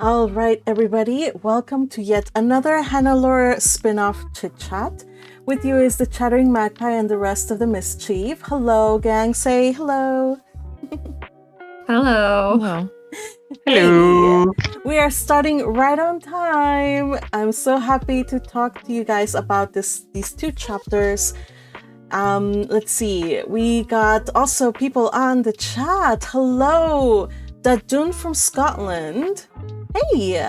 All right, everybody, welcome to yet another Hannelore spinoff Chit Chat. With you is the Chattering Magpie and the rest of the mischief. Hello, gang. Say hello. Hello. Hey, we are starting right on time. I'm so happy to talk to you guys about these two chapters. Let's see. We got also people on the chat. Hello, Dadun from Scotland. Hey.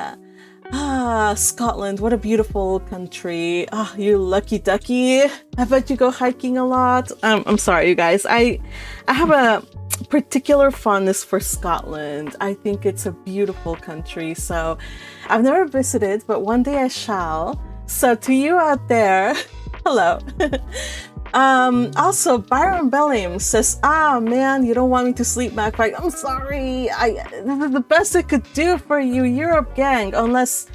Scotland, what a beautiful country. You lucky ducky. I bet you go hiking a lot. I'm sorry, you guys. I have a particular fondness for Scotland. I think it's a beautiful country. So I've never visited, but one day I shall. So to you out there, hello. Also, Byron Bellingham says, man, you don't want me to sleep, Magpie. I'm sorry. This is the best I could do for you, Europe gang. Unless,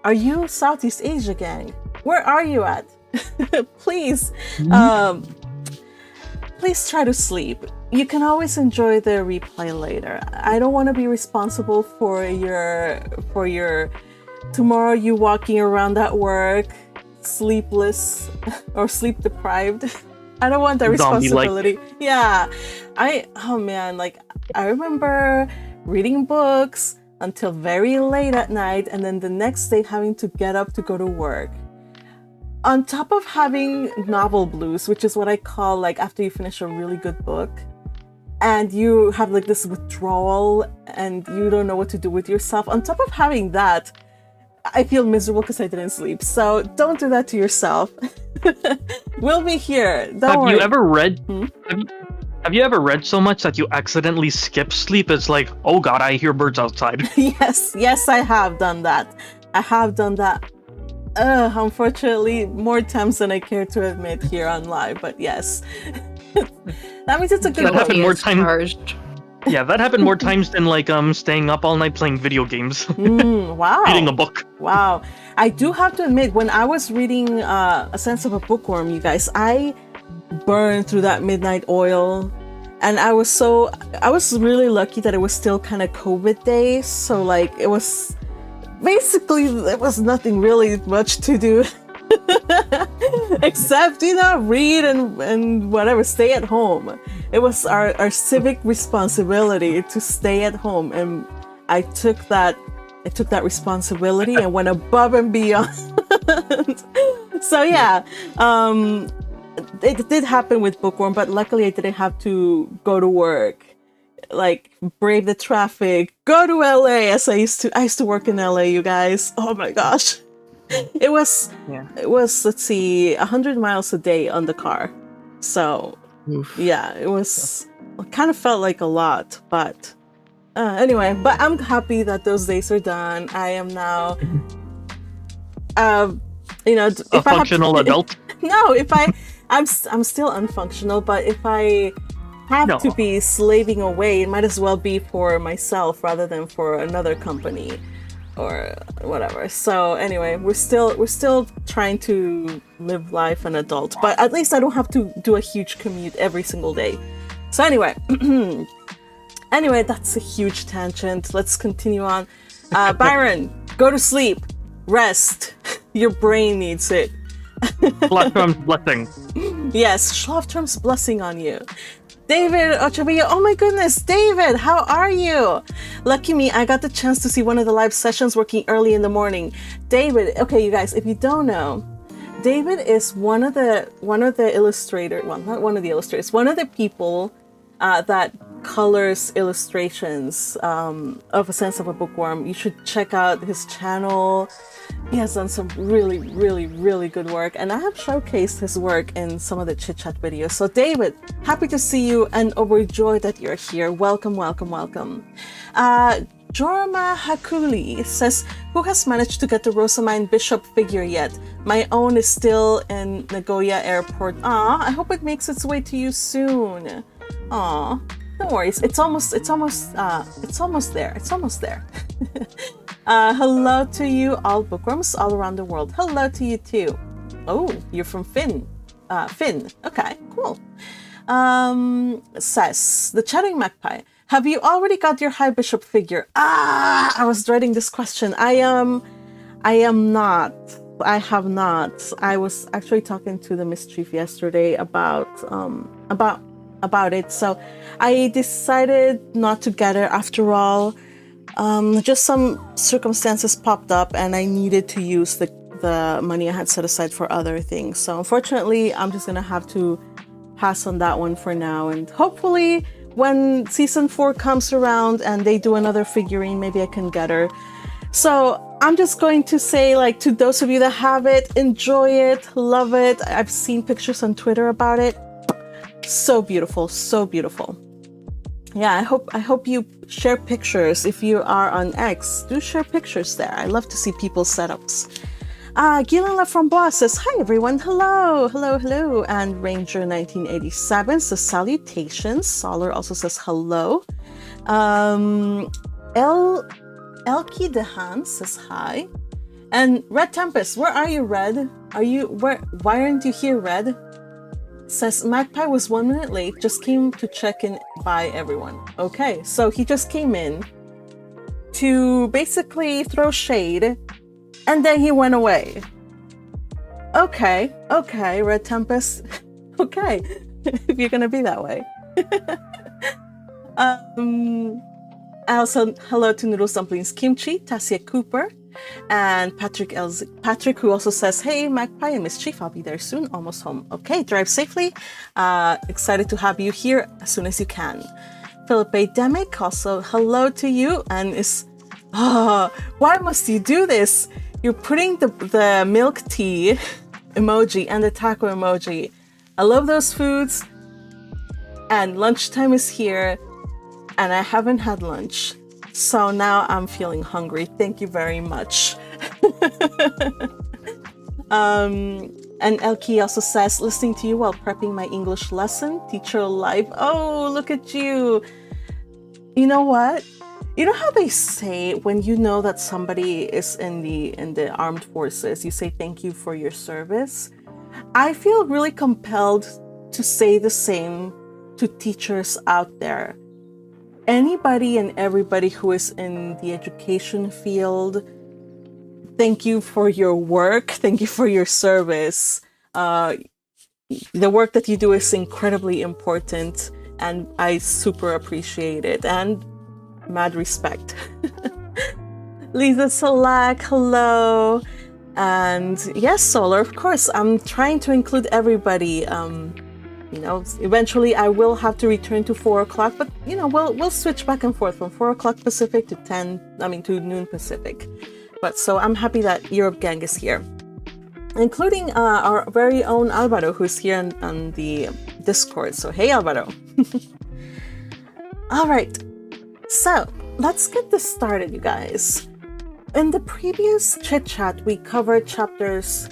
are you Southeast Asia gang? Where are you at? Please, please try to sleep. You can always enjoy the replay later. I don't want to be responsible for your tomorrow you walking around at work sleepless or sleep deprived. I don't want that responsibility. Yeah. I remember reading books until very late at night and then the next day having to get up to go to work. On top of having novel blues, which is what I call like after you finish a really good book and you have like this withdrawal and you don't know what to do with yourself. On top of having that, I feel miserable because I didn't sleep. So don't do that to yourself. We'll be here. Don't worry. You ever read? Have you ever read so much that you accidentally skip sleep? It's like, oh god, I hear birds outside. Yes, I have done that. I have done that. Unfortunately, more times than I care to admit here on live. But yes, that means it's a good. That happened more times. Yeah, that happened more times than like staying up all night playing video games. Wow. Reading a book. Wow. I do have to admit, when I was reading A Sense of a Bookworm, you guys, I burned through that midnight oil. And I was really lucky that it was still kind of COVID days. So like it was basically there was nothing really much to do. Except, read and whatever, stay at home. It was our civic responsibility to stay at home, and I took that responsibility and went above and beyond. So yeah, it did happen with Bookworm, but luckily I didn't have to go to work, like brave the traffic, go to LA as I used to work in LA, you guys. Oh my gosh. It was, let's see, 100 miles a day on the car. So, yeah, it kind of felt like a lot, but anyway, but I'm happy that those days are done. I am now, a functional adult? No, I'm still unfunctional, but if I have to be slaving away, it might as well be for myself rather than for another company. Or whatever. So anyway, we're still trying to live life an adult, but at least I don't have to do a huge commute every single day. So anyway, that's a huge tangent. Let's continue on. Byron, go to sleep, rest. Your brain needs it. Schlaftrum's blessing. Yes, Schlaftrum's blessing on you. David Ochovillo, oh my goodness, David, how are you? Lucky me, I got the chance to see one of the live sessions working early in the morning. David, okay, you guys, if you don't know, David is one of the illustrators, well, not one of the illustrators, one of the people that colors illustrations of A Sense of a Bookworm. You should check out his channel. He has done some really, really, really good work, and I have showcased his work in some of the Chit Chat videos. So David, happy to see you and overjoyed that you're here. Welcome, welcome, welcome. Jorma Hakuli says, who has managed to get the Rosamine Bishop figure yet? My own is still in Nagoya Airport. I hope it makes its way to you soon. No worries. It's almost there. It's almost there. Hello to you, all bookworms all around the world. Hello to you too. Oh, you're from Finn. Okay, cool. Says the chatting magpie. Have you already got your High Bishop figure? I was dreading this question. I am not. I have not. I was actually talking to the Mischief yesterday about it. So I decided not to get it after all. Just some circumstances popped up and I needed to use the money I had set aside for other things. So unfortunately, I'm just gonna have to pass on that one for now. And hopefully when season 4 comes around and they do another figurine, maybe I can get her. So I'm just going to say, like, to those of you that have it, enjoy it, love it. I've seen pictures on Twitter about it. So beautiful, so beautiful. Yeah, I hope you share pictures. If you are on X, do share pictures there. I love to see people's setups. Gillian Laframboise says, hi everyone, hello. And Ranger 1987 says salutations. Solar also says hello. Elkie Dehan says hi. And Red Tempest, where are you, Red? Why aren't you here, Red? Says Magpie was 1 minute late, just came to check in by everyone. Okay, so he just came in to basically throw shade and then he went away. Okay, Red Tempest. Okay, if you're gonna be that way. Also, hello to Noodles Dumplings Kimchi, Tassia Cooper, and Patrick who also says, hey, Magpie and Mischief, I'll be there soon, almost home. Okay, drive safely. Excited to have you here as soon as you can. Philippe Demick, also hello to you, and why must you do this? You're putting the milk tea emoji and the taco emoji. I love those foods, and lunchtime is here, and I haven't had lunch. So now I'm feeling hungry. Thank you very much. And Elkie also says, listening to you while prepping my English lesson, teacher live. Oh, look at you. You know what? You know how they say when you know that somebody is in the armed forces, you say thank you for your service? I feel really compelled to say the same to teachers out there. Anybody and everybody who is in the education field, thank you for your work. Thank you for your service. The work that you do is incredibly important, and I super appreciate it. And mad respect. Lisa Salak, hello. And yes, Solar, of course, I'm trying to include everybody. Eventually I will have to return to 4 o'clock, but we'll switch back and forth from 4 o'clock Pacific to noon Pacific. But so I'm happy that Europe Gang is here, including our very own Alvaro, who's here on the Discord. So hey, Alvaro. All right, so let's get this started, you guys. In the previous chit chat, we covered chapters.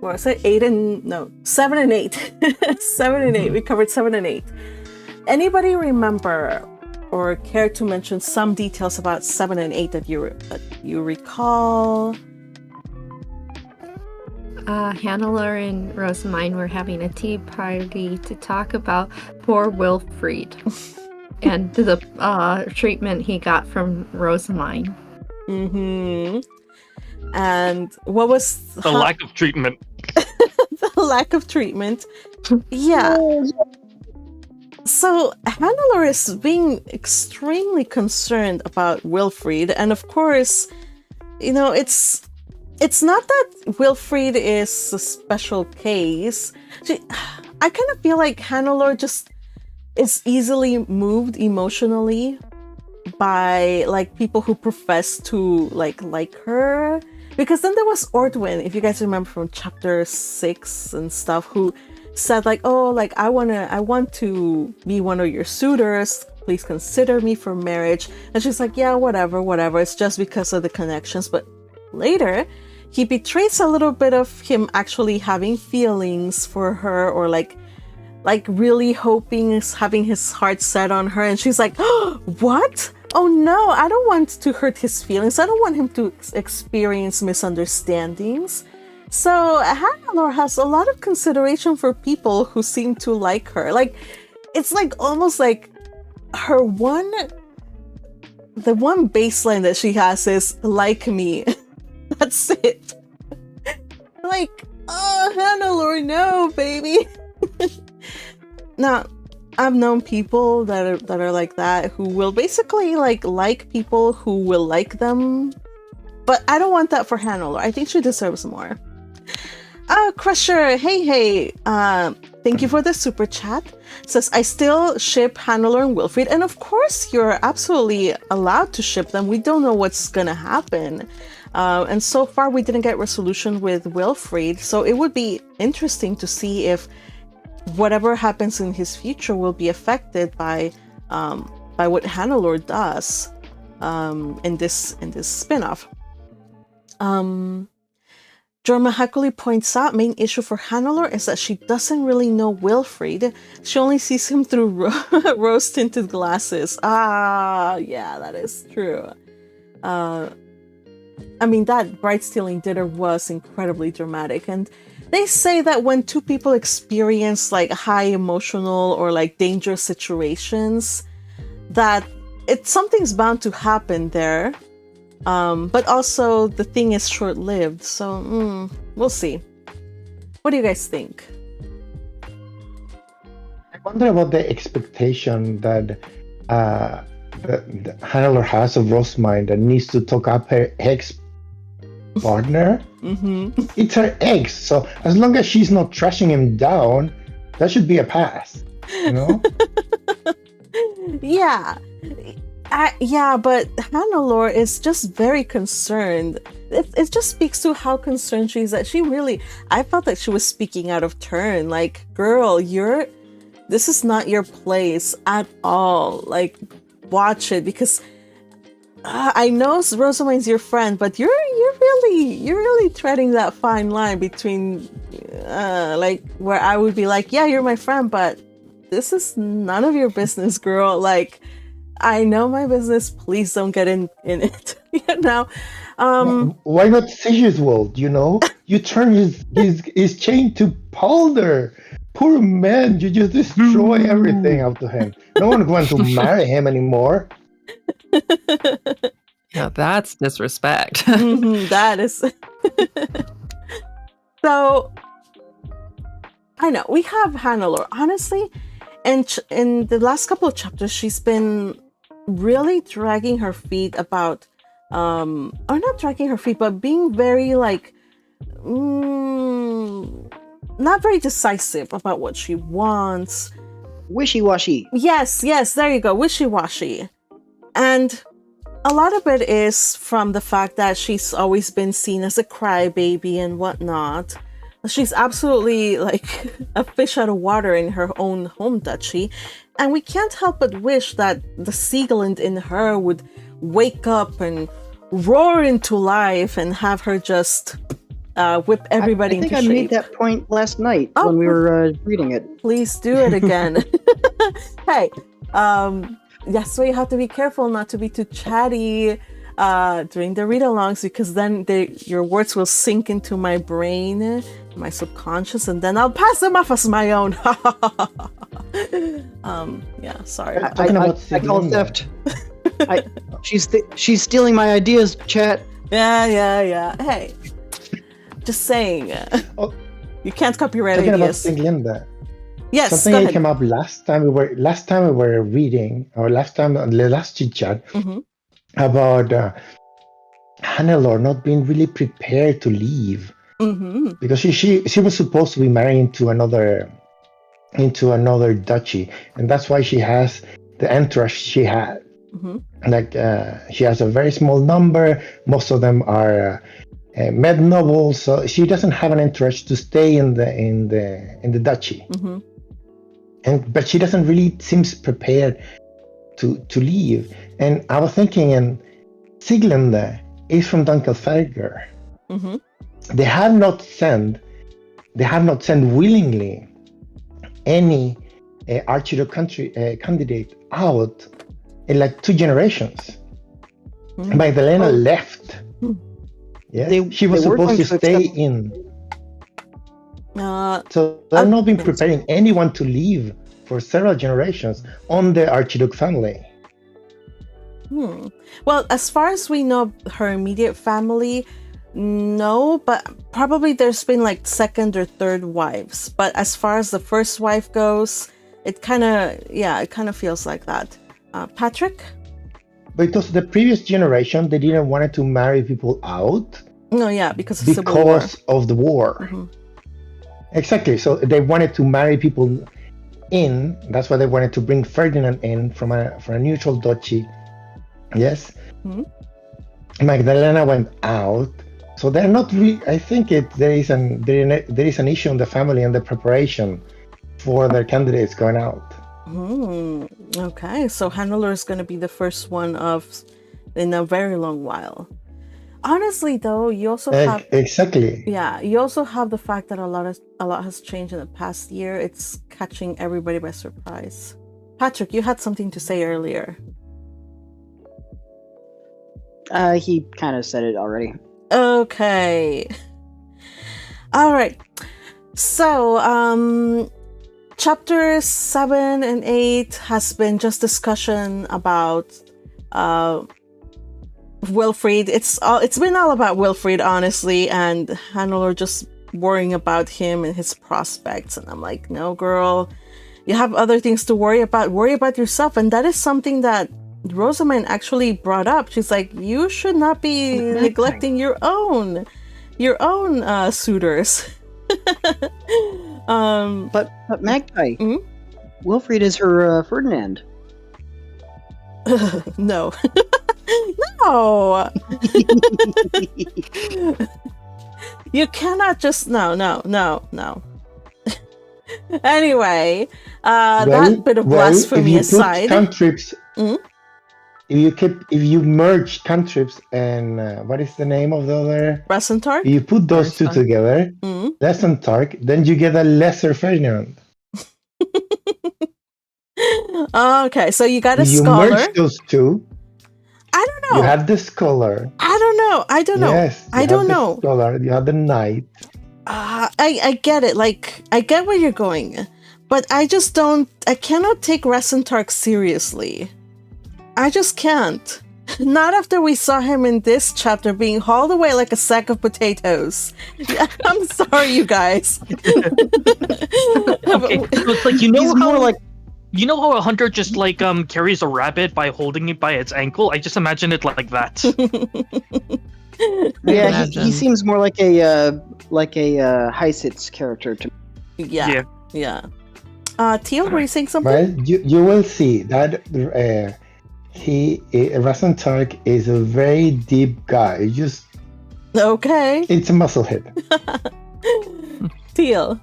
What was it? 7 and 8. 7 and 8. We covered 7 and 8. Anybody remember or care to mention some details about 7 and 8 that you recall? Hannelore and Rosamine were having a tea party to talk about poor Wilfried and the treatment he got from Rosamine. Mm-hmm. And what was the lack of treatment? The lack of treatment. Yeah. So Hannelore is being extremely concerned about Wilfried, and of course, it's not that Wilfried is a special case. I kind of feel like Hannelore just is easily moved emotionally by like people who profess to like her. Because then there was Ordwin, if you guys remember from chapter 6 and stuff, who said like, oh, like I want to be one of your suitors. Please consider me for marriage. And she's like, yeah, whatever. It's just because of the connections. But later, he betrays a little bit of him actually having feelings for her, or like really hoping, having his heart set on her. And she's like, oh, what? Oh no, I don't want to hurt his feelings. I don't want him to experience misunderstandings. So Hannelore has a lot of consideration for people who seem to like her. Like, it's like almost like the one baseline that she has is like me. That's it. Like, oh, Hannelore, no, baby. Now, I've known people that are like that, who will basically like people who will like them. But I don't want that for Hannelore. I think she deserves more. Crusher, hey. Thank you for the super chat. Says, I still ship Hannelore and Wilfried. And of course, you're absolutely allowed to ship them. We don't know what's going to happen. And so far, we didn't get resolution with Wilfried. So it would be interesting to see if whatever happens in his future will be affected by what Hannelore does in this spin-off. Jorma Hakuli points out, main issue for Hannelore is that she doesn't really know Wilfried. She only sees him through rose-tinted glasses. Yeah, that is true. I mean, that bright-stealing dinner was incredibly dramatic, and they say that when two people experience like high emotional or like dangerous situations, that something's bound to happen there. But also the thing is short-lived, so we'll see. What do you guys think? I wonder about the expectation that Hannelore has of Rosemind that needs to talk up her ex-partner. It's her ex, so as long as she's not trashing him down, that should be a pass, you know? Yeah. Yeah, but Hannelore is just very concerned. It just speaks to how concerned she is that I felt that she was speaking out of turn. Like, girl, this is not your place at all. Like, watch it, because I know Rosamund's your friend, but you're really treading that fine line between like where I would be like, yeah, you're my friend, but this is none of your business, girl. Like, I know my business. Please don't get in it. You know. Why not Sigurdswald? You know, you turn his chain to powder. Poor man, you just destroy everything out to him. No one wants to marry him anymore. Yeah, that's disrespect. That is. So, I know we have Hannelore. Honestly, and in the last couple of chapters, she's been really dragging her feet about, or not dragging her feet, but being very like, not very decisive about what she wants. Wishy-washy. Yes, there you go, wishy-washy. And a lot of it is from the fact that she's always been seen as a crybaby and whatnot. She's absolutely like a fish out of water in her own home duchy. And we can't help but wish that the Siegeland in her would wake up and roar into life and have her just whip everybody into shape. I think I made that point last night when we were reading it. Please do it again. Hey, that's why you have to be careful not to be too chatty during the read-alongs, because then your words will sink into my brain, my subconscious, and then I'll pass them off as my own. Yeah, sorry. I call theft. She's stealing my ideas, chat. Yeah. Hey, just saying. You can't copyright Talking ideas. about Linda. Yes, something came up last time we were reading, or the last chit chat about Hannelore not being really prepared to leave, because she was supposed to be married into another duchy, and that's why she has the entourage she had. Like she has a very small number. Most of them are med nobles, so she doesn't have an interest to stay in the duchy. But she doesn't really seems prepared to leave. And I was thinking, and Siglinde is from Dunkelferger. They have not sent willingly any archduke candidate out in like 2 generations. Magdalena left. Yes, she was supposed to stay in. So they've not been okay. preparing anyone to leave for several generations on the Archduke family. Well, as far as we know, her immediate family, no, but probably there's been like second or third wives. But as far as the first wife goes, it kind of feels like that. Patrick? Because the previous generation, they didn't want to marry people out No, yeah, because of Civil War. because of the war. Mhm. Exactly. So they wanted to marry people in. That's why they wanted to bring Ferdinand in from a neutral duchy. Yes. Mhm. Magdalena went out. So they're not really. I think there is an issue in the family and the preparation for their candidates going out. Okay, so Hannelore is going to be the first one in a very long while. Honestly, though, you also have exactly. Yeah, you also have the fact that a lot has changed in the past year. It's catching everybody by surprise. Patrick, you had something to say earlier. He kind of said it already. Okay. All right. So, chapter 7 and 8 has been just discussion about Wilfrid. It's been all about Wilfrid, honestly, and Hannelore just worrying about him and his prospects. And I'm like, no, girl, you have other things to worry about. Worry about yourself. And that is something that Rosamund actually brought up. She's like, you should not be neglecting your own suitors. But Magpie, Mhm. Wilfrid is her Ferdinand. No. No. You cannot just no. Anyway, that bit of blasphemy aside. Cantrips, Mhm. if you merge cantrips and what is the name of the other? Resentark? You put those two together, Mhm. Resentark, then you get a lesser Ferdinand. Okay, so you got a If you scholar. merge those two, I don't know. you have the scholar. I don't know. Yes, I don't know. The scholar, you have the knight. I get it. Like, I get where you're going, but I cannot take Resentark seriously. I just can't. Not after we saw him in this chapter being hauled away like a sack of potatoes. I'm sorry, you guys. Okay, so it's like, He's more like you know how a hunter just like carries a rabbit by holding it by its ankle? I just imagine it like that. yeah. He seems more like a Heisit's character to me. Yeah. Teal, were you saying something? Well, you will see that Resentark is a very deep guy. Okay. It's a musclehead. Teal.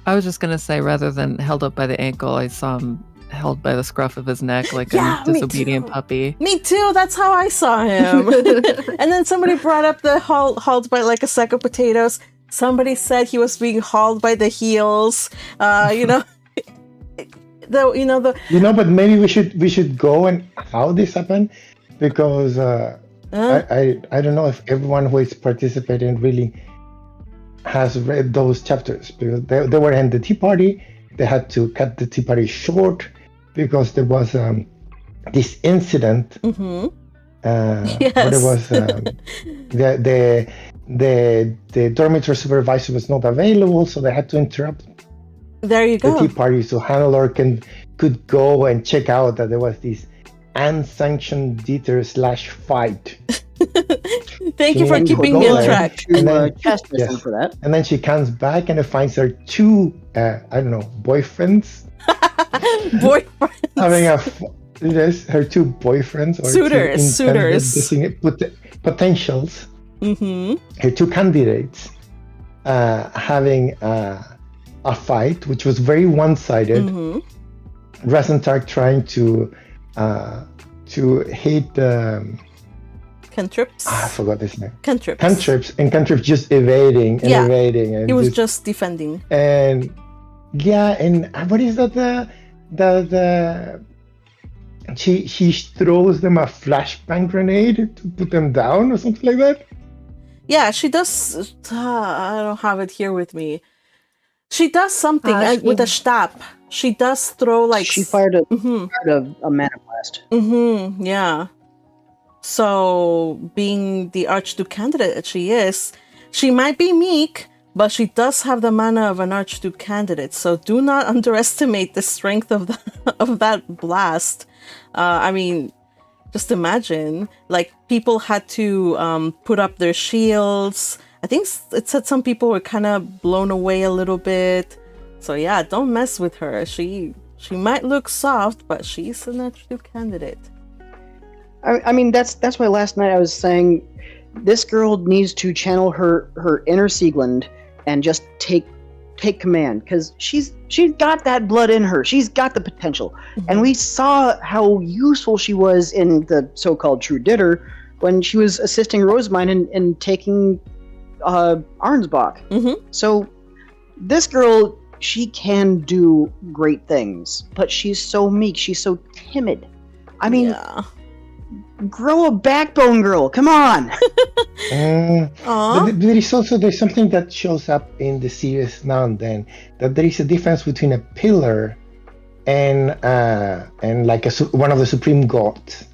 I was just gonna say, rather than held up by the ankle, I saw him held by the scruff of his neck like Yeah, a me disobedient too. puppy. Me too. That's how I saw him. And then somebody brought up the hauled by like a sack of potatoes. Somebody said he was being hauled by the heels. But maybe we should go and how this happened, because I don't know if everyone who is participating really has read those chapters, because they were in the Tea Party. They had to cut the Tea Party short because there was this incident. Mm-hmm. Where there was the dormitory supervisor was not available, so they had to interrupt There you the go. Tea Party, so Hannelore could go and check out that there was this unsanctioned theater/fight. Thank you for keeping me on track. To chastise him for that. And then she comes back and finds her two, boyfriends. Boyfriends. Having her two boyfriends. Or Suitors. Potentials. Mm-hmm. Her two candidates having a fight, which was very one-sided. Mm-hmm. Resentark trying to hit Cantrips. I forgot this name. Cantrips. And Cantrips just evading and evading. And he was just defending. And what is that? She throws them a flashbang grenade to put them down or something like that. Yeah, she does. I don't have it here with me. She does something with a stab. She does throw like. She fired a mana blast. Yeah. So, being the Archduke candidate that she is, she might be meek, but she does have the mana of an Archduke candidate. So, do not underestimate the strength of of that blast. I mean, just imagine, like, people had to put up their shields. I think it said some people were kind of blown away a little bit. So yeah, don't mess with her. She might look soft, but she's an Archduke candidate. I mean, that's why last night I was saying this girl needs to channel her inner Sieglund and just take command, because she's got that blood in her. She's got the potential. And we saw how useful she was in the so-called True Ditter when she was assisting Rosamine in taking Arnsbach. So this girl, she can do great things, but she's so meek. She's so timid. I mean, grow a backbone, girl. Come on. But there's something that shows up in the series now and then, that there is a difference between a pillar and like one of the supreme gods.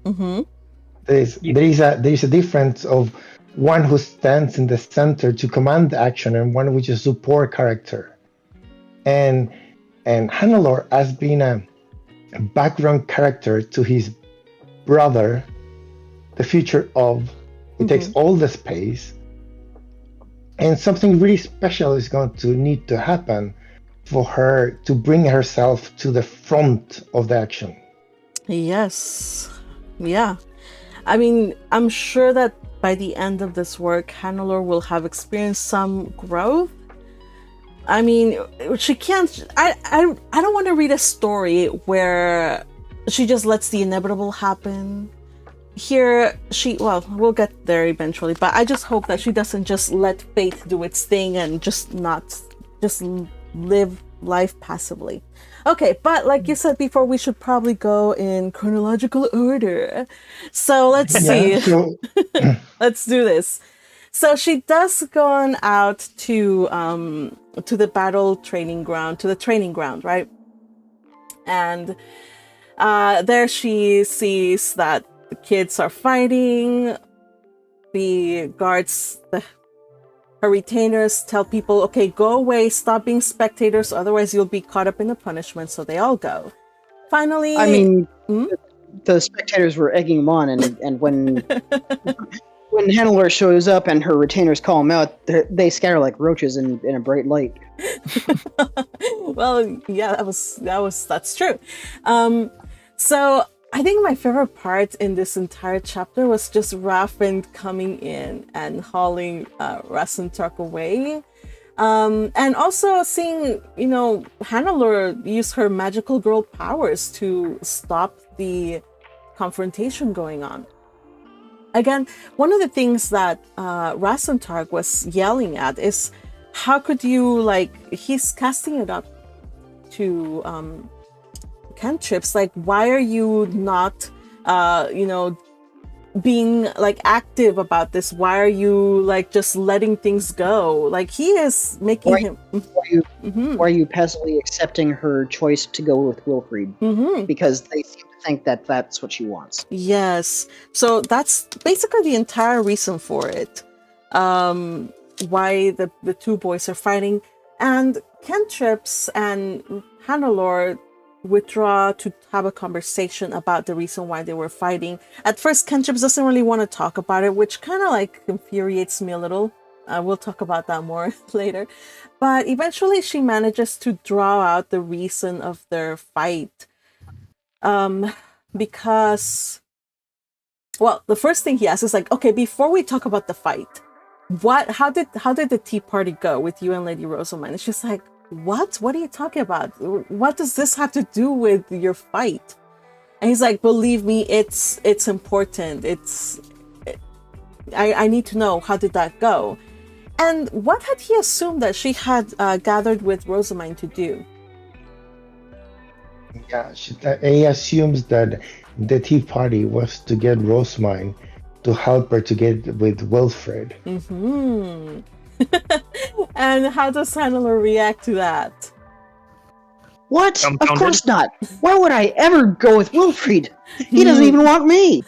There is a difference of one who stands in the center to command the action and one which is a support character. And Hannelore has been a background character to his brother, the future of. It takes all the space, and something really special is going to need to happen for her to bring herself to the front of the action. Yes. Yeah. I mean, I'm sure that by the end of this work, Hannelore will have experienced some growth. I mean, she can't. I don't want to read a story where she just lets the inevitable happen. Here, we'll get there eventually, but I just hope that she doesn't just let fate do its thing and just live life passively. Okay, but like you said before, we should probably go in chronological order. So let's see. Let's do this. So she does go on out to the battle training ground, right? And there she sees that the kids are fighting. The guards, her retainers tell people, okay, go away, stop being spectators, otherwise you'll be caught up in the punishment. So they all go. Finally, I mean, the spectators were egging them on, and when when Hannelore shows up and her retainers call him out, they scatter like roaches in a bright light. Well, yeah, that's true. So I think my favorite part in this entire chapter was just Raffen coming in and hauling Rasentark away. And also seeing, Hannelore use her magical girl powers to stop the confrontation going on. Again, one of the things that Rasentark was yelling at is, how could you, he's casting it up to cantrips, why are you not being active about this? Why are you just letting things go? He is making him. Why are you passively accepting her choice to go with Wilfried? Because they seem to think that that's what she wants. Yes, so that's basically the entire reason for it. Why the two boys are fighting, and cantrips and Hannelore withdraw to have a conversation about the reason why they were fighting. At first, Cantrips doesn't really want to talk about it, which kind of infuriates me a little. We'll talk about that more later. But eventually she manages to draw out the reason of their fight. Because, the first thing he asks is okay, before we talk about the fight, how did the tea party go with you and Lady Rosamine? It's just what are you talking about? What does this have to do with your fight? And he's believe me, it's important. I need to know, how did that go? And what had he assumed that she had gathered with Rosamine to do? Yeah, he assumes that the tea party was to get Rosamine to help her to get with Wilfred. Mm-hmm. And how does Hannelore react to that? What? Of Dumbfounded? course not. Why would I ever go with Wilfried? He doesn't even want me.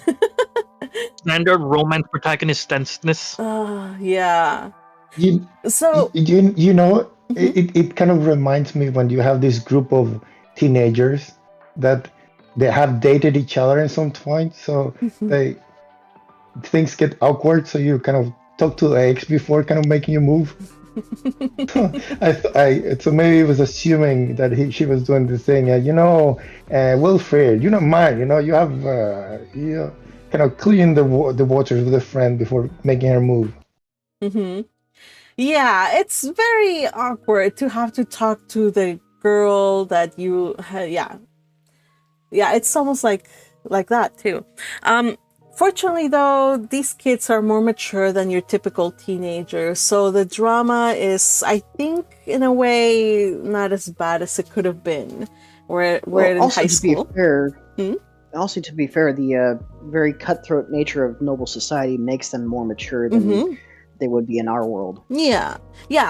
Standard romance protagonist tenseness. Yeah. You, So, you know, Mhm. it kind of reminds me when you have this group of teenagers that they have dated each other at some point, so they things get awkward, so you kind of talk to the ex before kind of making a move. So maybe he was assuming that she was doing the thing. Wilfred, you're not mine. You have kind of clean the waters with a friend before making her move. hmm yeah, it's very awkward to have to talk to the girl that you, yeah, it's almost like that too. Fortunately, though, these kids are more mature than your typical teenager, so the drama is, I think, in a way, not as bad as it could have been. We're in also, high to school. be fair, Hmm? also to be fair, the very cutthroat nature of noble society makes them more mature than Mhm. they would be in our world. Yeah,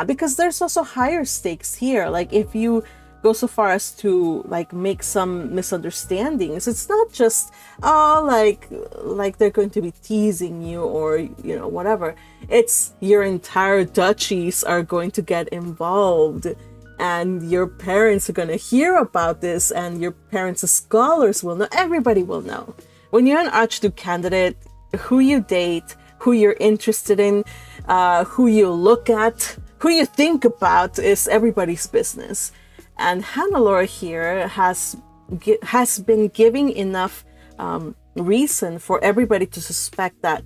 because there's also higher stakes here. Like if you go so far as to like make some misunderstandings, it's not just like they're going to be teasing you or whatever. It's your entire duchies are going to get involved, and your parents are going to hear about this, and your parents' scholars will know. Everybody will know. When you're an Archduke candidate, who you date, who you're interested in, who you look at, who you think about is everybody's business. And Hannelore here has been giving enough reason for everybody to suspect that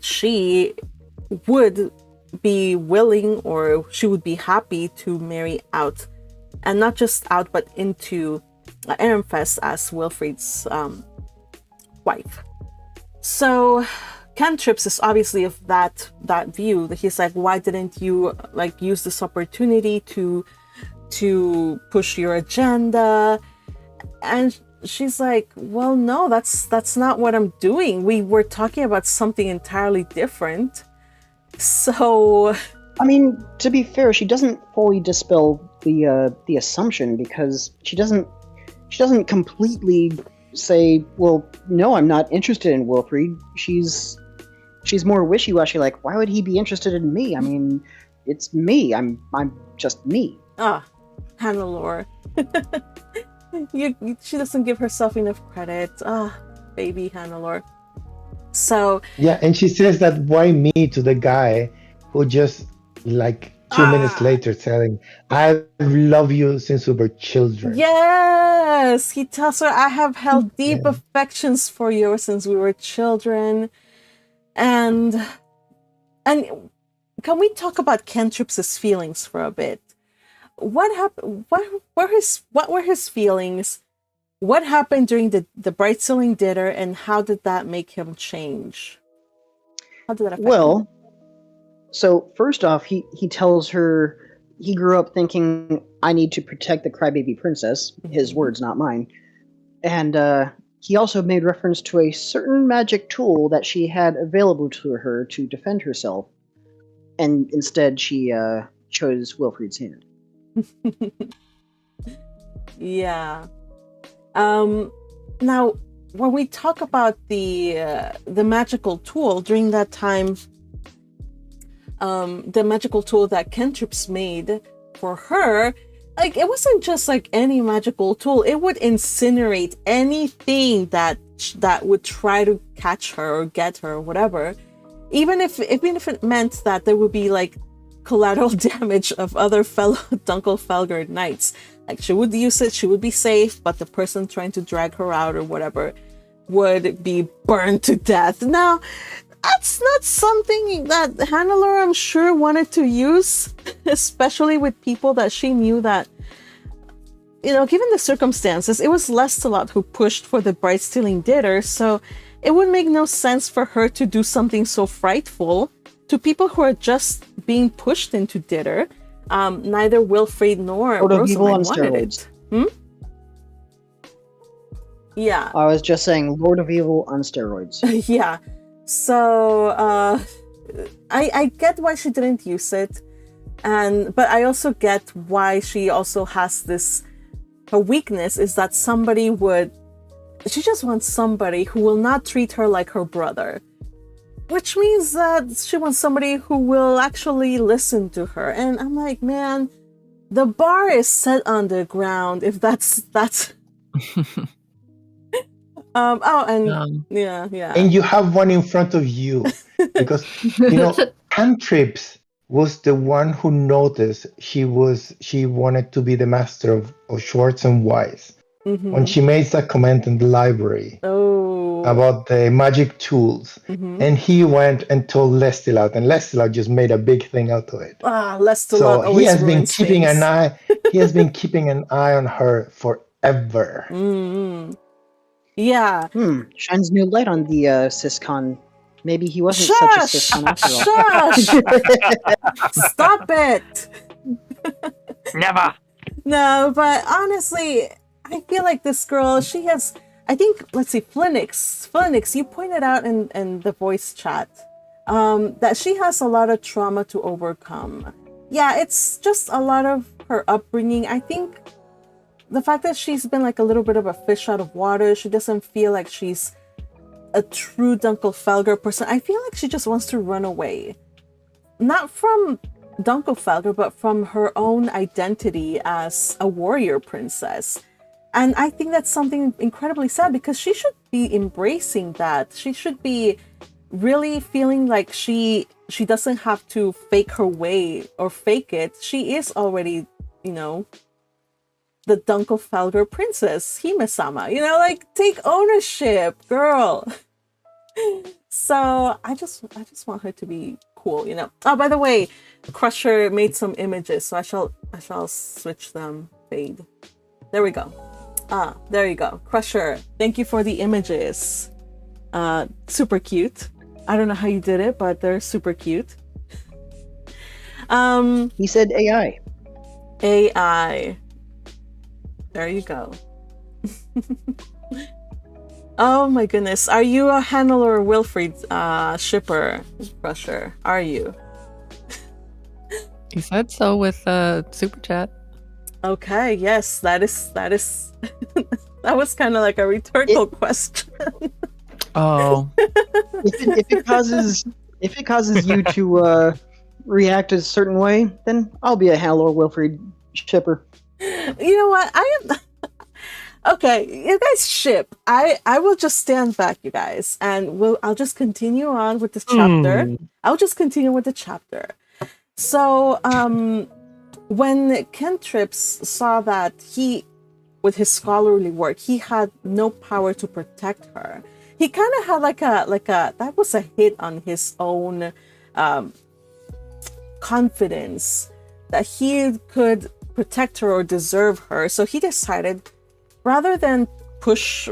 she would be willing, or she would be happy to marry out, and not just out, but into Ehrenfest as Wilfried's wife. So Cantrips is obviously of that view, that he's like, why didn't you like use this opportunity to push your agenda? And she's like, well, no, that's not what I'm doing. We were talking about something entirely different. So I mean, to be fair, she doesn't fully dispel the assumption, because she doesn't completely say, well, no, I'm not interested in Wilfried. She's more wishy-washy, like, why would he be interested in me? I mean, it's me. I'm just me. Hannelore. She doesn't give herself enough credit. Baby Hannelore. So Yeah, and she says that why me to the guy who just like 2 minutes later telling, I love you since we were children. yes, he tells her, I have held deep affections for you since we were children. And can we talk about Cantrip's feelings for a bit? What happened? What were his feelings? What happened during the Bright Ceiling dinner, and how did that make him change? How did that affect him? So first off, he tells her he grew up thinking, I need to protect the crybaby princess. His words, not mine. And he also made reference to a certain magic tool that she had available to her to defend herself. And instead, she chose Wilfried's hand. Yeah. Now, when we talk about the magical tool during that time, the magical tool that Cantrips made for her, like, it wasn't just like any magical tool. It would incinerate anything that would try to catch her or get her or whatever. Even if it meant that there would be like collateral damage of other fellow Dunkelfelgard knights. Like, she would use it, she would be safe, but the person trying to drag her out or whatever would be burned to death. Now, that's not something that Hannelore, I'm sure, wanted to use, especially with people that she knew that, given the circumstances, it was Lestalot who pushed for the Bright Stealing dinner, so it would make no sense for her to do something so frightful to people who are just being pushed into dinner. Neither Wilfried nor Rosamund wanted it. Yeah. I was just saying, Lord of Evil on steroids. Yeah. So I get why she didn't use it, but I also get why she also has this. Her weakness is that she just wants somebody who will not treat her like her brother, which means that she wants somebody who will actually listen to her. And I'm like, man, the bar is set on the ground if that's yeah. And you have one in front of you because Cantrips was the one who noticed she wanted to be the master of Schwartz and Weiss when she made that comment in the library about the magic tools. And he went and told Lestilot, and Lestilot just made a big thing out of it. Lestilot so he always has been ruins keeping things. an eye. He has been keeping an eye on her forever. Yeah. Shines new light on the Syscon. Maybe he wasn't such a Syscon after all. Shush! Stop it! Never. No, but honestly, I feel like this girl, she has, I think, let's see, Phoenix, you pointed out in the voice chat that she has a lot of trauma to overcome. Yeah, it's just a lot of her upbringing. I think the fact that she's been like a little bit of a fish out of water, she doesn't feel like she's a true Dunkelfelger person. I feel like she just wants to run away. Not from Dunkelfelger, but from her own identity as a warrior princess. And I think that's something incredibly sad because she should be embracing that. She should be really feeling like she doesn't have to fake her way or fake it. She is already, the Dunkelfelger princess, Hime-sama. Like, take ownership, girl. So I just want her to be cool, Oh, by the way, Crusher made some images, so I shall switch them. Fade. There we go. There you go. Crusher, thank you for the images. Super cute. I don't know how you did it, but they're super cute. He said AI. AI. There you go. Oh my goodness. Are you a Hannelore Wilfried shipper, Crusher? Are you? He said so with super chat. Okay, yes, that is that was kind of like a rhetorical question. Oh. If it causes you to react a certain way, then I'll be a Hannelore Wilfried shipper. You know what? I am okay. You guys ship. I will just stand back, you guys, and I'll just continue on with this chapter. I'll just continue with the chapter. So, when Kentrips saw that with his scholarly work, he had no power to protect her, he kind of had like a that was a hit on his own confidence that he could protect her or deserve her. So he decided, rather than push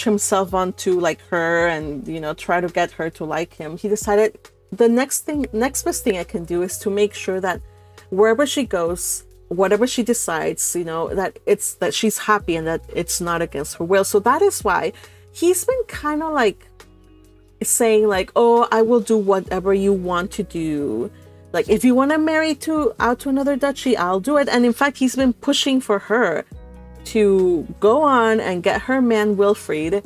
himself onto like her and try to get her to like him, he decided the next best thing I can do is to make sure that wherever she goes, whatever she decides, that she's happy and that it's not against her will. So that is why he's been kind of like saying like, oh, I will do whatever you want to do. Like, if you want to marry out to another duchy, I'll do it. And in fact, he's been pushing for her to go on and get her man Wilfried,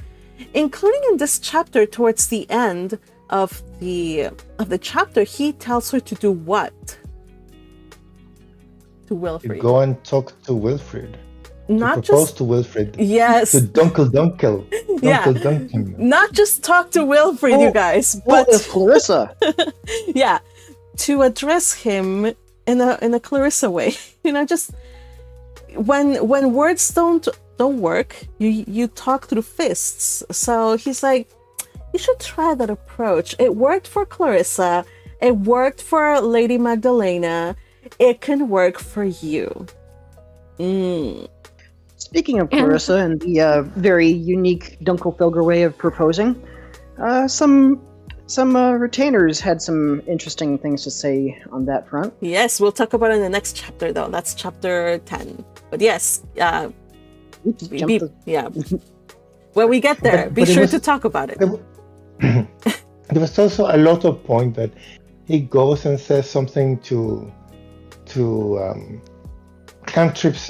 including in this chapter. Towards the end of the chapter, he tells her to do what? To Wilfried. Go and talk to Wilfried. Not propose just to Wilfried. Yes. To Dunkel. Yeah. Dunkel. Not just talk to Wilfried, you guys, but Clarissa. Yeah, to address him in a Clarissa way. Just when words don't work, you talk through fists. So he's like, you should try that approach. It worked for Clarissa. It worked for Lady Magdalena. It can work for you. Speaking of Clarissa and the very unique Dunkelfelger way of proposing, some retainers had some interesting things to say on that front. Yes, we'll talk about it in the next chapter, though. That's chapter 10. But yes, yeah. When we get there, be sure to talk about it. there was also a lot of point that he goes and says something to Cantrips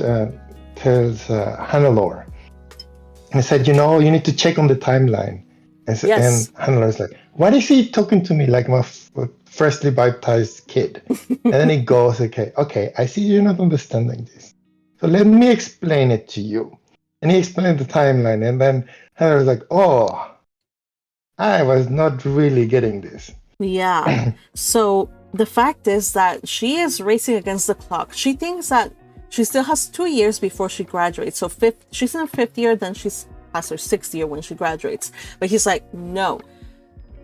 tells Hannelore. And he said, you need to check on the timeline. And Hannelore is like, why is he talking to me like my freshly baptized kid? And then he goes, okay, I see you're not understanding this. So let me explain it to you. And he explained the timeline. And then Hannelore was like, oh, I was not really getting this. Yeah. So the fact is that she is racing against the clock. She thinks that she still has 2 years before she graduates. So she's in her 5th year, then she's past her 6th year when she graduates. But he's like, no.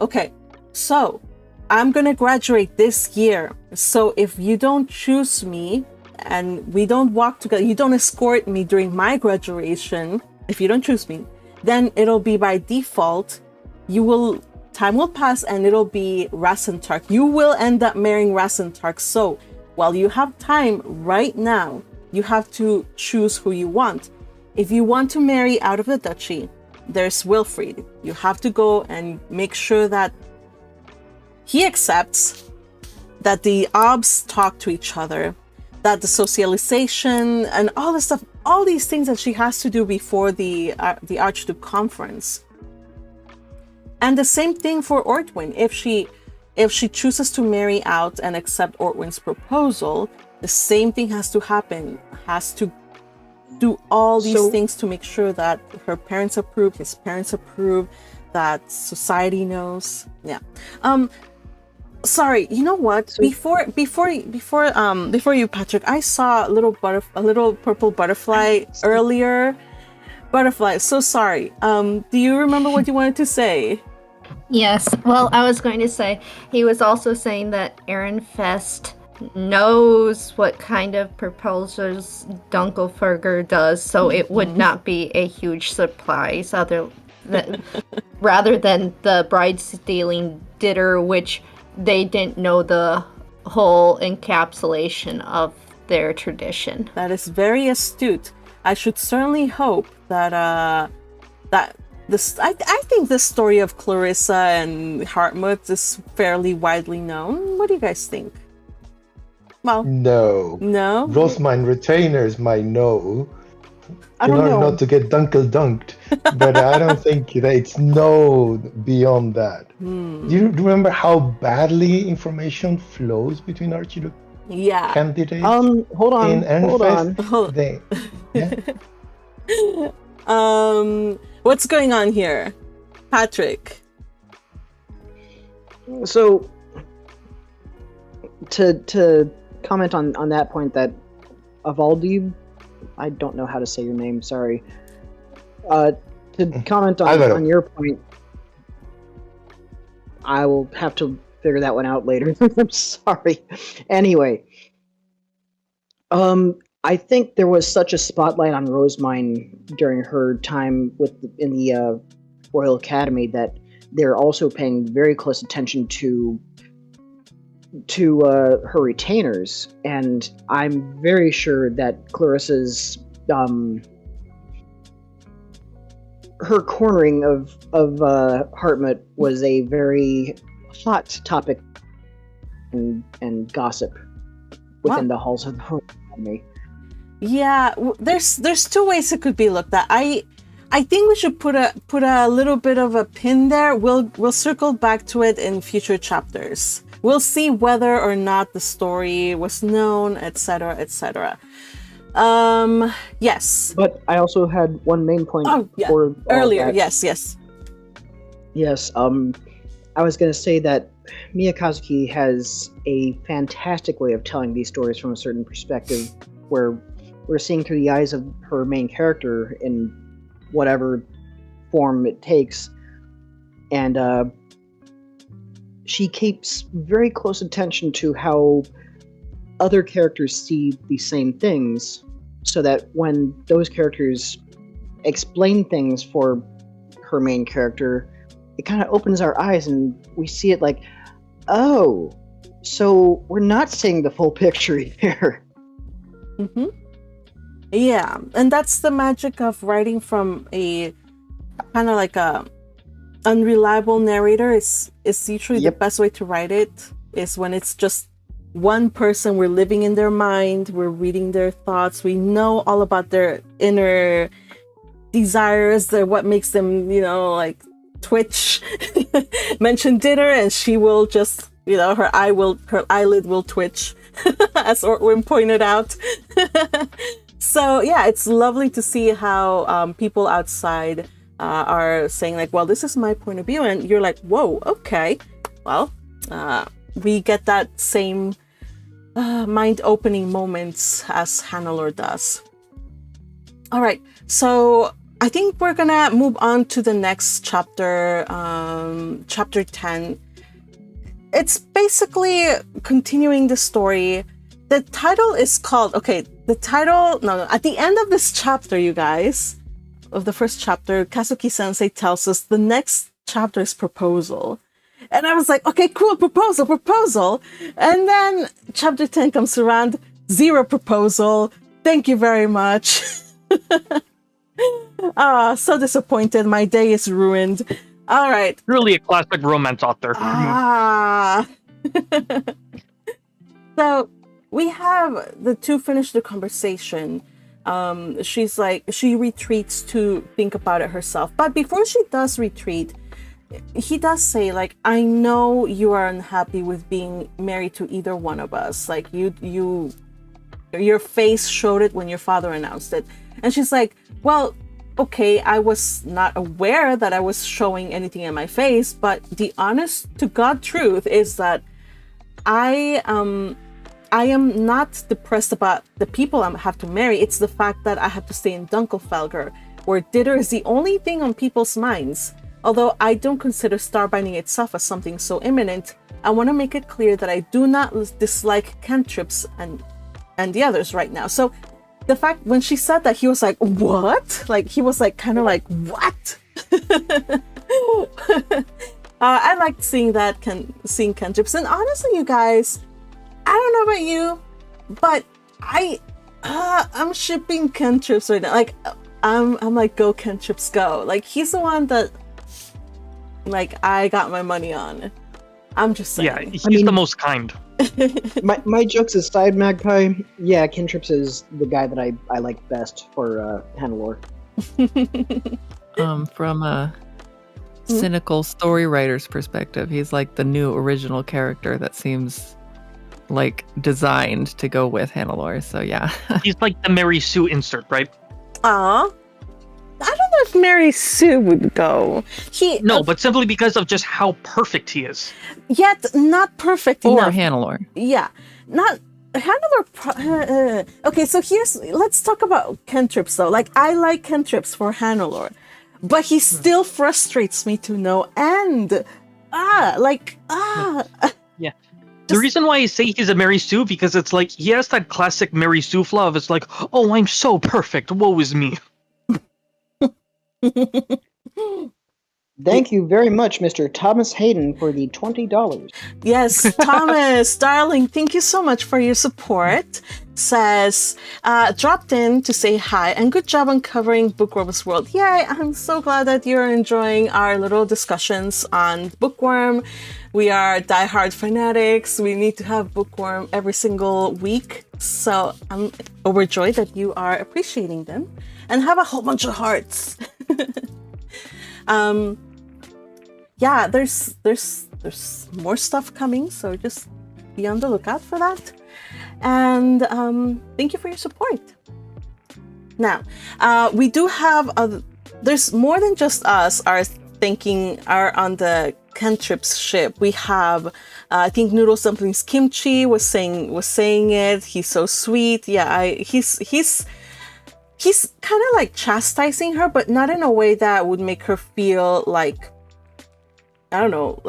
Okay, so I'm going to graduate this year. So if you don't choose me and we don't walk together, you don't escort me during my graduation, if you don't choose me, then it'll be by default. Time will pass and it'll be Rasentark. You will end up marrying Rasentark. So while you have time right now, you have to choose who you want. If you want to marry out of the duchy, there's Wilfried. You have to go and make sure that he accepts, that the obs talk to each other, that the socialization and all this stuff, all these things that she has to do before the Archduke conference. And the same thing for Ortwin. If she chooses to marry out and accept Ortwin's proposal, the same thing has to happen. Has to do all these things to make sure that her parents approve, his parents approve, that society knows. Yeah. Sorry. You know what? Before you, Patrick, I saw a little purple butterfly earlier. Butterfly. So sorry. Do you remember what you wanted to say? Yes. Well, I was going to say he was also saying that Aaron Fest knows what kind of proposals Dunkelferger does, so it would not be a huge surprise rather than the bride stealing dinner, which they didn't know the whole encapsulation of their tradition. That is very astute. I should certainly hope that this. I think the story of Clarissa and Hartmut is fairly widely known. What do you guys think? Well, no. Rosemine retainers might know. I don't know. Not to get dunked, but I don't think that it's known beyond that. Do you remember how badly information flows between Archduke candidates? Hold on. What's going on here, Patrick? So, to comment on that point, that Avaldi, I don't know how to say your name, sorry. To comment on your point, I will have to figure that one out later. I'm sorry. Anyway, I think there was such a spotlight on Rosemine during her time in the Royal Academy that they're also paying very close attention to her retainers, and I'm very sure that Clarissa's her cornering of Hartmut was a very hot topic and gossip within the halls of the home academy. Yeah, there's two ways it could be looked at. I think we should put a little bit of a pin there. We'll circle back to it in future chapters. We'll see whether or not the story was known, etc., etc. Yes. But I also had one main point. Oh, yeah. For earlier. that. Yes. Yes. I was going to say that Mia Kazuki has a fantastic way of telling these stories from a certain perspective, where we're seeing through the eyes of her main character in whatever form it takes, and she keeps very close attention to how other characters see the same things, so that when those characters explain things for her main character, it kind of opens our eyes and we see it like, oh, so we're not seeing the full picture here. Mm-hmm. Yeah, and that's the magic of writing from a kind of like a unreliable narrator is usually the Yep. best way to write it, is when it's just one person. We're living in their mind, we're reading their thoughts, we know all about their inner desires, what makes them, like twitch. Mention dinner and she will just, her eyelid will twitch, as Ortwin pointed out. So yeah, it's lovely to see how people outside are saying like, well, this is my point of view, and you're like, whoa, okay, well, we get that same mind-opening moments as Hannelore does. All right, so I think we're gonna move on to the next chapter, chapter 10. It's basically continuing the story. The title is called, at the end of this chapter, you guys, of the first chapter, Kazuki-sensei tells us the next chapter is proposal. And I was like, okay, cool, proposal. And then chapter 10 comes around, 0 proposal. Thank you very much. So disappointed. My day is ruined. All right. Really a classic romance author. So we have the two finish the conversation. She retreats to think about it herself. But before she does retreat, he does say, like, I know you are unhappy with being married to either one of us. Like, your face showed it when your father announced it. And she's like, well, okay, I was not aware that I was showing anything in my face, but the honest to God truth is that I am not depressed about the people I have to marry. It's the fact that I have to stay in Dunkelfelger, where Ditter is the only thing on people's minds. Although I don't consider starbinding itself as something so imminent, I want to make it clear that I do not dislike cantrips and the others right now. So the fact when she said that, he was like, what? Like, he was like, kind of like, what? I liked seeing seeing cantrips. And honestly, you guys, I don't know about you, but I'm shipping cantrips right now. Like, I'm like, go cantrips, go. Like, he's the one that, like, I got my money on. I'm just saying. Yeah, he's the most kind. My jokes aside, Magpie, yeah, Kentrips is the guy that I like best for Hannelore. From a cynical story writer's perspective, he's like the new original character that seems like designed to go with Hannelore. So yeah. He's like the Mary Sue insert, right? Aw. I don't know if Mary Sue would go. But simply because of just how perfect he is. Yet not perfect Or enough. Hannelore. Yeah, not Hannelore. Okay, so let's talk about cantrips though. Like, I like cantrips for Hannelore, but he still frustrates me to no end. Yeah. The reason why I say he's a Mary Sue, because it's like he has that classic Mary Sue flaw of it's like, oh, I'm so perfect, woe is me. Thank you very much, Mr. Thomas Hayden, for the $20. Yes, Thomas, darling, thank you so much for your support. Says, dropped in to say hi and good job on covering Bookworm's World. Yay, I'm so glad that you're enjoying our little discussions on Bookworm. We are diehard fanatics. We need to have Bookworm every single week. So I'm overjoyed that you are appreciating them and have a whole bunch of hearts. Yeah, there's more stuff coming, so just be on the lookout for that. And thank you for your support. Now, we do have there's more than just us are on the cantrips ship. We have I think Noodle Dumplings Kimchi was saying it. He's so sweet. Yeah, he's kind of like chastising her, but not in a way that would make her feel like, I don't know,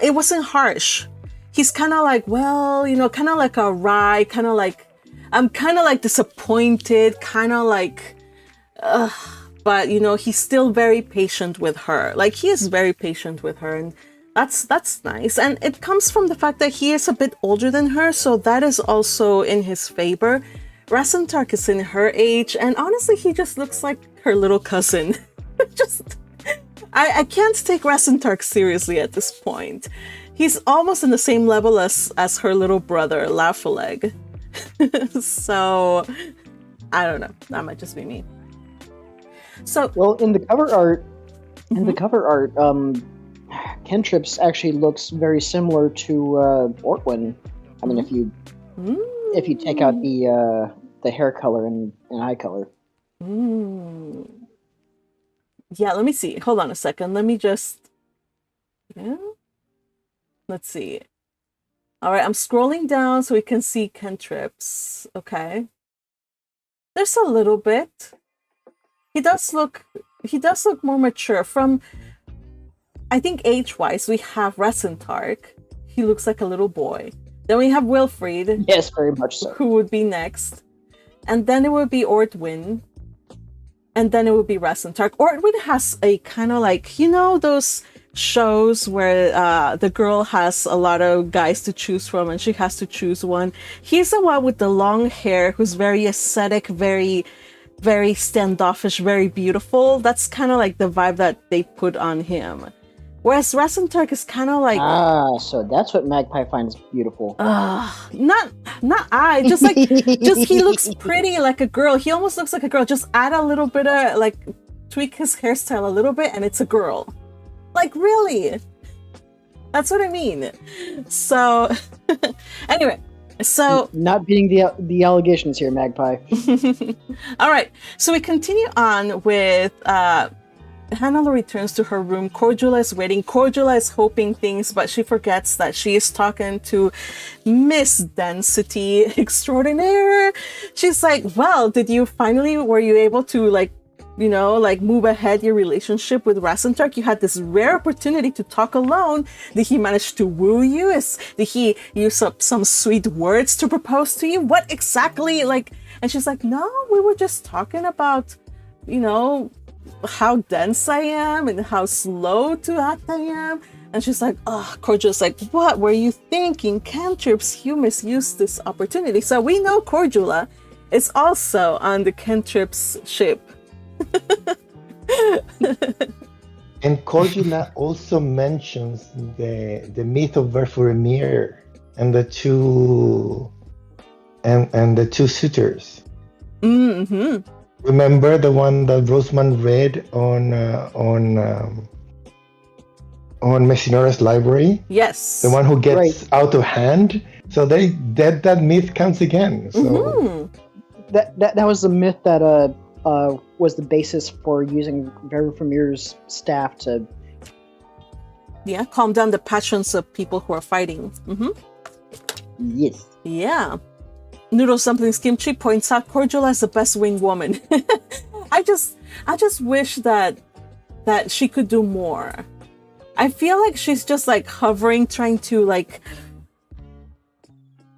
it wasn't harsh. He's kind of like, well, kind of like a wry, kind of like, I'm kind of like disappointed, kind of like, but he's still very patient with her. Like, he is very patient with her, and that's nice. And it comes from the fact that he is a bit older than her, so that is also in his favor. Rasentark is in her age, and honestly, he just looks like her little cousin. I can't take Rasentark seriously at this point. He's almost in the same level as her little brother, Laugh-a-Leg. So, I don't know. That might just be me. So, Well, in the cover art, Kentrips actually looks very similar to Ortwin. I mean, if you take out the hair color and eye color. Yeah, let me see. Hold on a second. Let me just... Yeah? Let's see. All right, I'm scrolling down so we can see Kentrips. Okay. There's a little bit. He does look more mature. From, I think age-wise, we have Rasentark. He looks like a little boy. Then we have Wilfried. Yes, very much so. Who would be next. And then it would be Ortwin. And then it would be Rasentark. Ortwin has a kind of like, you know, those shows where the girl has a lot of guys to choose from and she has to choose one. He's the one with the long hair who's very aesthetic, very, very standoffish, very beautiful. That's kind of like the vibe that they put on him. Whereas Rasentark is kind of like... so that's what Magpie finds beautiful. Not I. Just like, he looks pretty like a girl. He almost looks like a girl. Just add a little bit of, like, tweak his hairstyle a little bit and it's a girl. Like, really? That's what I mean. So, anyway, so... Not beating the allegations here, Magpie. All right, so we continue on with... Hannelore returns to her room. Cordula is waiting. Cordula is hoping things, but she forgets that she is talking to Miss Density Extraordinaire. She's like, well, were you able to, like, you know, like, move ahead your relationship with Rasentark? You had this rare opportunity to talk alone. Did he manage to woo you? Did he use up some sweet words to propose to you? What exactly, like... And she's like, no, we were just talking about, you know, how dense I am and how slow to act I am. And she's like, oh, Cordula's like, what were you thinking? Kentrips, you misused this opportunity. So we know Cordula is also on the Kentrips ship. And Cordula also mentions the myth of Verforimir and the two suitors. Mm-hmm. Remember the one that Roseman read on Messinora's library? Yes. The one who gets out of hand. So that myth counts again. So that was the myth that was the basis for using Verufamir's staff to calm down the passions of people who are fighting. Mm-hmm. Yes. Yeah. Noodle Something's Kimchi points out Cordula is the best winged woman. I just wish that she could do more. I feel like she's just like hovering, trying to like...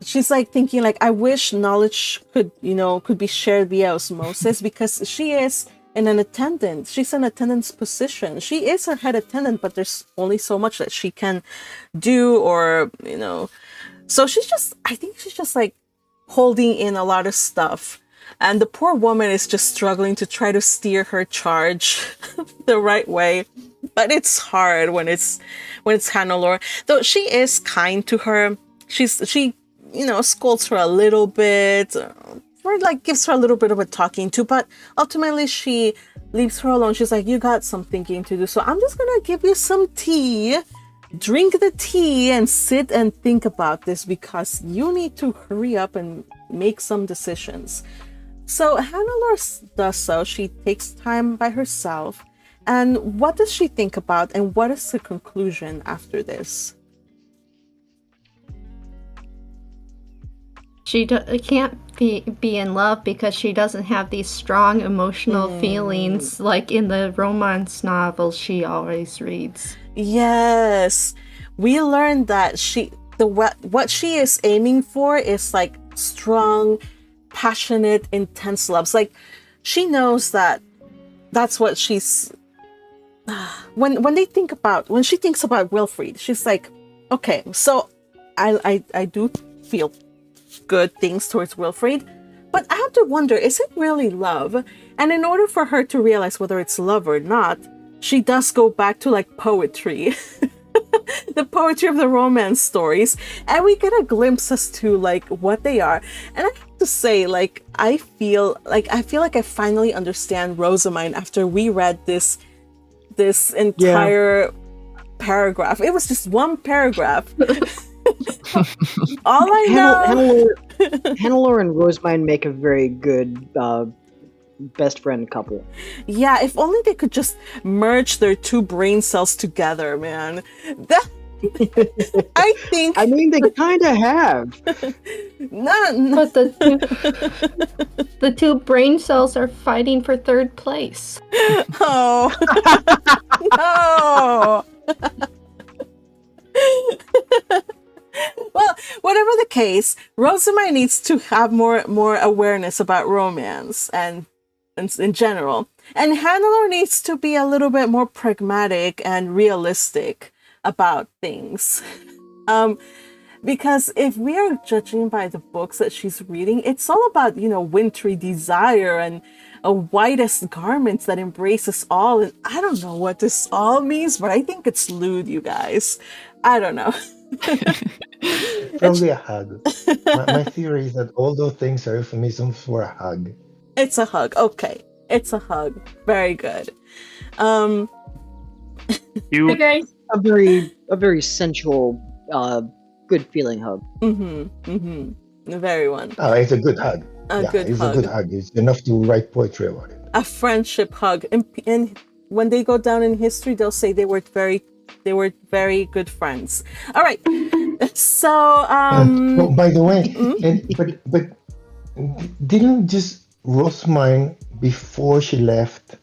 She's like thinking like, I wish knowledge could be shared via osmosis, because she is an attendant. She's an attendant's position. She is a head attendant, but there's only so much that she can do, or, you know... So I think she's just like holding in a lot of stuff, and the poor woman is just struggling to try to steer her charge the right way. But it's hard when it's Hannelore, though she is kind to her. She scolds her a little bit, or like gives her a little bit of a talking to, but ultimately she leaves her alone. She's like, you got some thinking to do, so I'm just gonna give you some tea. Drink the tea and sit and think about this, because you need to hurry up and make some decisions. So Hannelore does so. She takes time by herself. And what does she think about, and what is the conclusion after this? She can't be in love because she doesn't have these strong emotional feelings like in the romance novels she always reads. Yes, we learned that what she is aiming for is like strong, passionate, intense loves. Like, she knows that that's what she's... When she thinks about Wilfried, she's like, okay, so I do feel good things towards Wilfried, but I have to wonder, is it really love? And in order for her to realize whether it's love or not, she does go back to like poetry. The poetry of the romance stories, and we get a glimpse as to like what they are. And I have to say, like, I feel like I finally understand Rosamund after we read this entire paragraph. It was just one paragraph. All I know, Hannelore and Rosamund make a very good best friend couple. Yeah, if only they could just merge their two brain cells together, man. That I think. I mean, they kind of have. But the two brain cells are fighting for third place. Oh no. Well, whatever the case, Rosamund needs to have more awareness about romance and in general. And Hannelore needs to be a little bit more pragmatic and realistic about things. Because if we are judging by the books that she's reading, it's all about, wintry desire and a whitest garment that embraces all. And I don't know what this all means, but I think it's lewd, you guys. I don't know. Probably a hug. My theory is that all those things are euphemisms for a hug. It's a hug. Okay. It's a hug. Very good. Okay. A very sensual, good feeling hug. The very one. Oh, it's a good hug. It's a good hug. It's enough to write poetry about it. A friendship hug. And when they go down in history, they'll say they were very good friends. All right. So, oh, by the way, but didn't just Rosamund before she left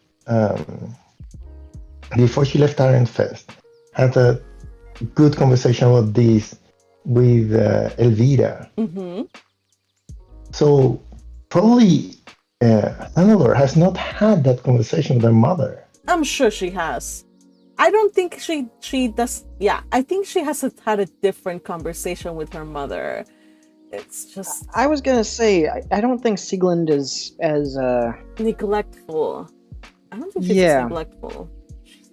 Ironfest had a good conversation about this with Elvira. So probably Hannelore has not had that conversation with her mother. I'm sure she has. I don't think she does. Yeah, I think she has had a different conversation with her mother. It's just... I was gonna say, I don't think Sieglind is as... neglectful. I don't think she's neglectful.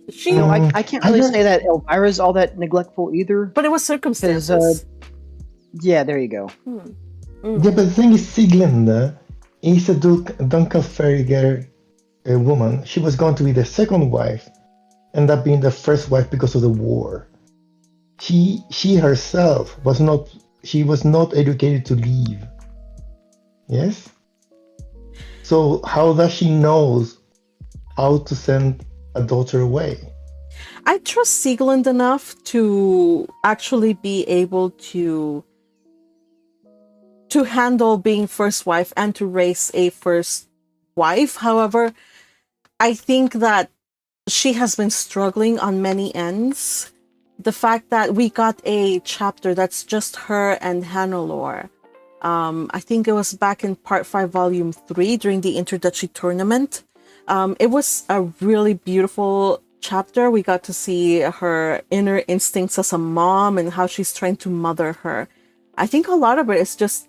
I can't really say that Elvira's all that neglectful either. But it was circumstances. Yeah, there you go. Yeah, but the thing is, Sieglind is a Dunkelferger woman. She was going to be the second wife, ended up being the first wife because of the war. She herself was not educated to leave. Yes? So how does she knows how to send a daughter away? I trust Sieglind enough to actually be able to handle being first wife and to raise a first wife. However, I think that she has been struggling on many ends. The fact that we got a chapter that's just her and Hannelore. I think it was back in part 5, volume 3 during the Interduchy tournament. It was a really beautiful chapter. We got to see her inner instincts as a mom and how she's trying to mother her. I think a lot of it is just,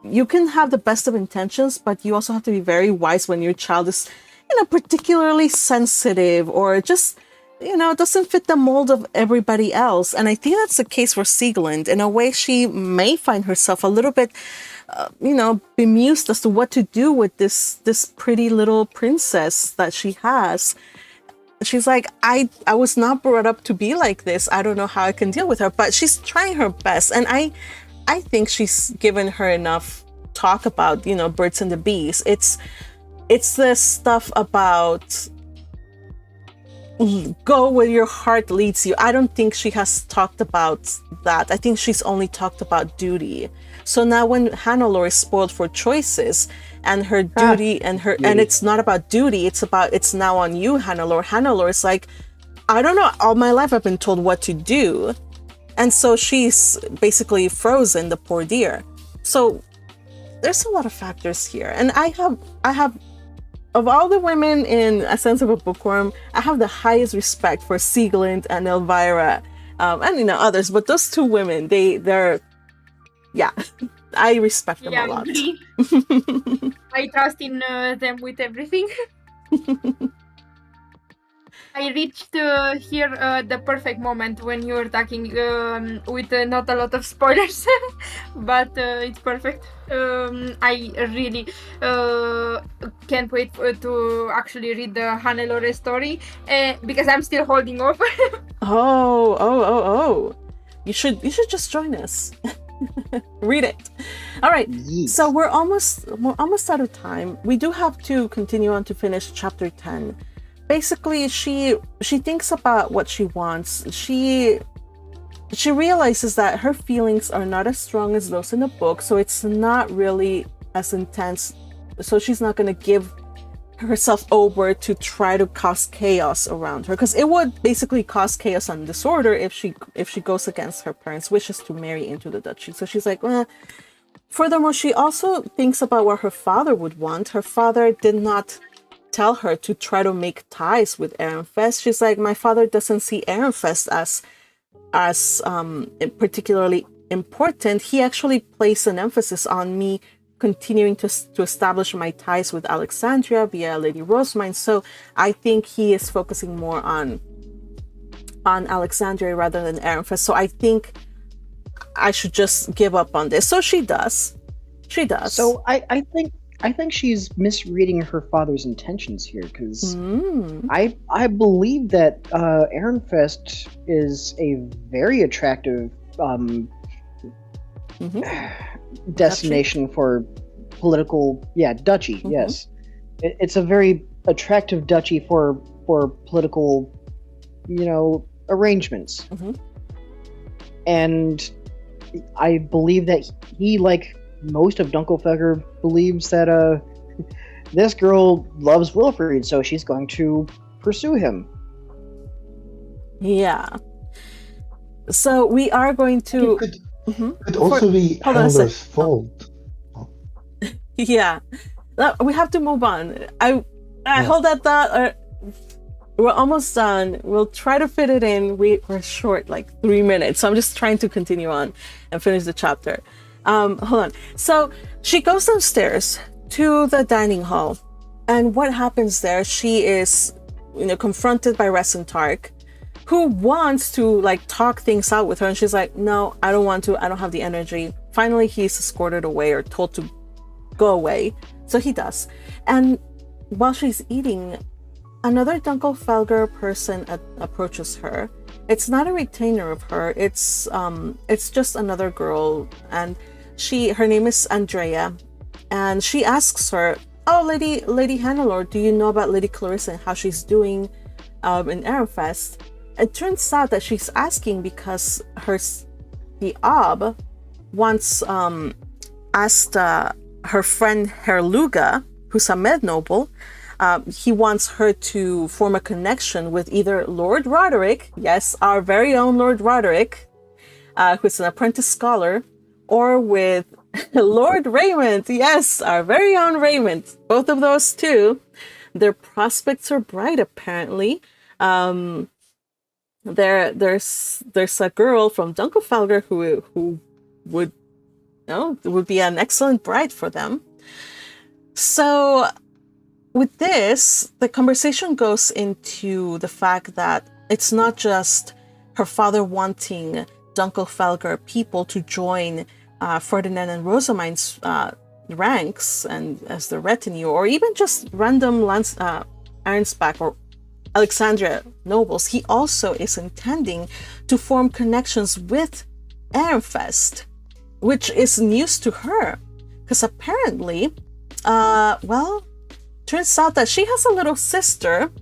you can have the best of intentions, but you also have to be very wise when your child is, particularly sensitive or just, doesn't fit the mold of everybody else. And I think that's the case for Sieglind. In a way, she may find herself a little bit, bemused as to what to do with this pretty little princess that she has. She's like, I was not brought up to be like this. I don't know how I can deal with her, but she's trying her best. And I think she's given her enough talk about, birds and the bees. It's the stuff about go where your heart leads you. I don't think she has talked about that. I think she's only talked about duty. So now when Hannelore is spoiled for choices and her duty and it's not about duty, it's now on you, Hannelore. Hannelore is like, I don't know, all my life I've been told what to do. And so she's basically frozen, the poor dear. So there's a lot of factors here. And I have of all the women in A Sense of a Bookworm, I have the highest respect for Sieglind and Elvira, and others. But those two women, they're I respect them a lot. I trust in them with everything. I reached here the perfect moment when you were talking with not a lot of spoilers, but it's perfect. I really can't wait to actually read the Hannelore story because I'm still holding off. Oh. You should just join us. Read it. All right. Yes. So we're almost out of time. We do have to continue on to finish chapter 10. Basically, she thinks about what she wants. She realizes that her feelings are not as strong as those in the book, so it's not really as intense. So she's not going to give herself over to try to cause chaos around her, because it would basically cause chaos and disorder if she goes against her parents' wishes to marry into the duchy. So she's like, Furthermore, she also thinks about what her father would want. Her father did not tell her to try to make ties with Ehrenfest. She's like, my father doesn't see Ehrenfest as particularly important. He actually placed an emphasis on me continuing to establish my ties with Alexandria via Lady Rosamine. So I think he is focusing more on Alexandria rather than Ehrenfest. So I think I should just give up on this. So she does. So I think she's misreading her father's intentions here, because I believe that Ehrenfest is a very attractive destination for political duchy. Yes, it's a very attractive duchy for political arrangements. And I believe that he, like most of Dunkelfelger, believes that this girl loves Wilfrid, so she's going to pursue him. Yeah. So we are going to. Could also be Hannelore's fault. Yeah, we have to move on. I hold that thought. We're almost done. We'll try to fit it in. We're short, like 3 minutes. So I'm just trying to continue on and finish the chapter. Hold on. So she goes downstairs to the dining hall, and what happens there? She is, confronted by Resentark, who wants to talk things out with her, and she's like, no, I don't want to. I don't have the energy. Finally, he's escorted away or told to go away. So he does. And while she's eating, another Dunkelfelger person approaches her. It's not a retainer of her. It's just another girl, and her name is Andrea, and she asks her, "Oh, Lady Hannelore, do you know about Lady Clarissa and how she's doing in Ehrenfest?" It turns out that she's asking because the Ob once asked her friend Herluga, who's a Med noble. He wants her to form a connection with either Lord Roderick, yes, our very own Lord Roderick, who's an apprentice scholar, or with Lord Raymond, yes, our very own Raymond. Both of those two, their prospects are bright, apparently. There's a girl from Dunkelfelger who would be an excellent bride for them. So with this, the conversation goes into the fact that it's not just her father wanting Dunkelfelger people to join Ferdinand and Rosamine's ranks and as the retinue, or even just random Arnsbach or Alexandria nobles. He also is intending to form connections with Ehrenfest, which is news to her, because apparently, turns out that she has a little sister,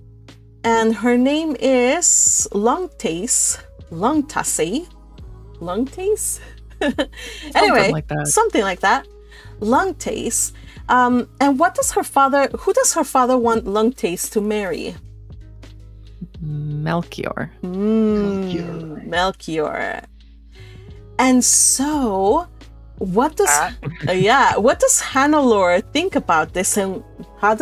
and her name is Longtace. Anyway, something like that. Longtace. And who does her father want Longtace to marry? Melchior. Melchior. And so, what does Hannelore think about this, and what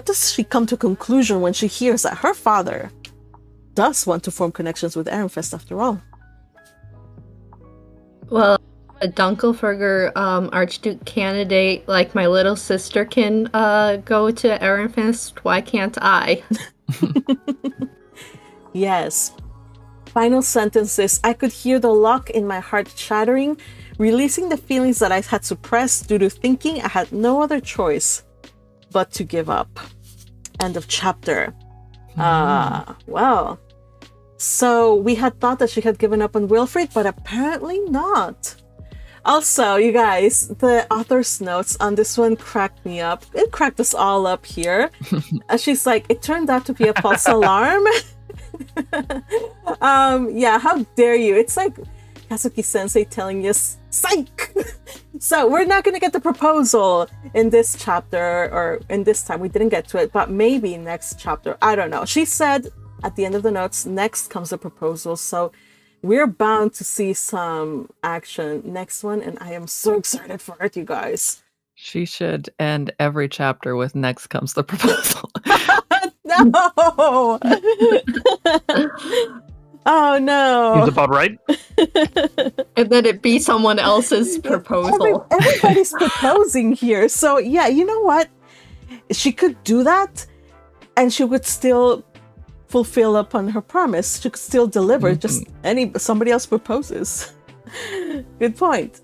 does she come to conclusion when she hears that her father does want to form connections with Ehrenfest after all? Well, a Dunkelferger Archduke candidate like my little sister can go to Ehrenfest, why can't I? Yes. Final sentences. I could hear the lock in my heart shattering, releasing the feelings that I had suppressed due to thinking I had no other choice but to give up. End of chapter. Well. So we had thought that she had given up on Wilfrid, but apparently not. Also, you guys, the author's notes on this one cracked me up. It cracked us all up here. She's like, it turned out to be a false alarm. Yeah, how dare you? It's like Kazuki Sensei telling you, psych! So we're not going to get the proposal in this chapter, or in this time. We didn't get to it, but maybe next chapter. I don't know. She said at the end of the notes, next comes the proposal. So we're bound to see some action next one, and I am so excited for it, you guys. She should end every chapter with next comes the proposal. No! Oh no! Seems about right. And then it be someone else's proposal. Everybody's proposing here. So yeah, you know what? She could do that, and she would still fulfill upon her promise. She could still deliver. Just somebody else proposes. Good point.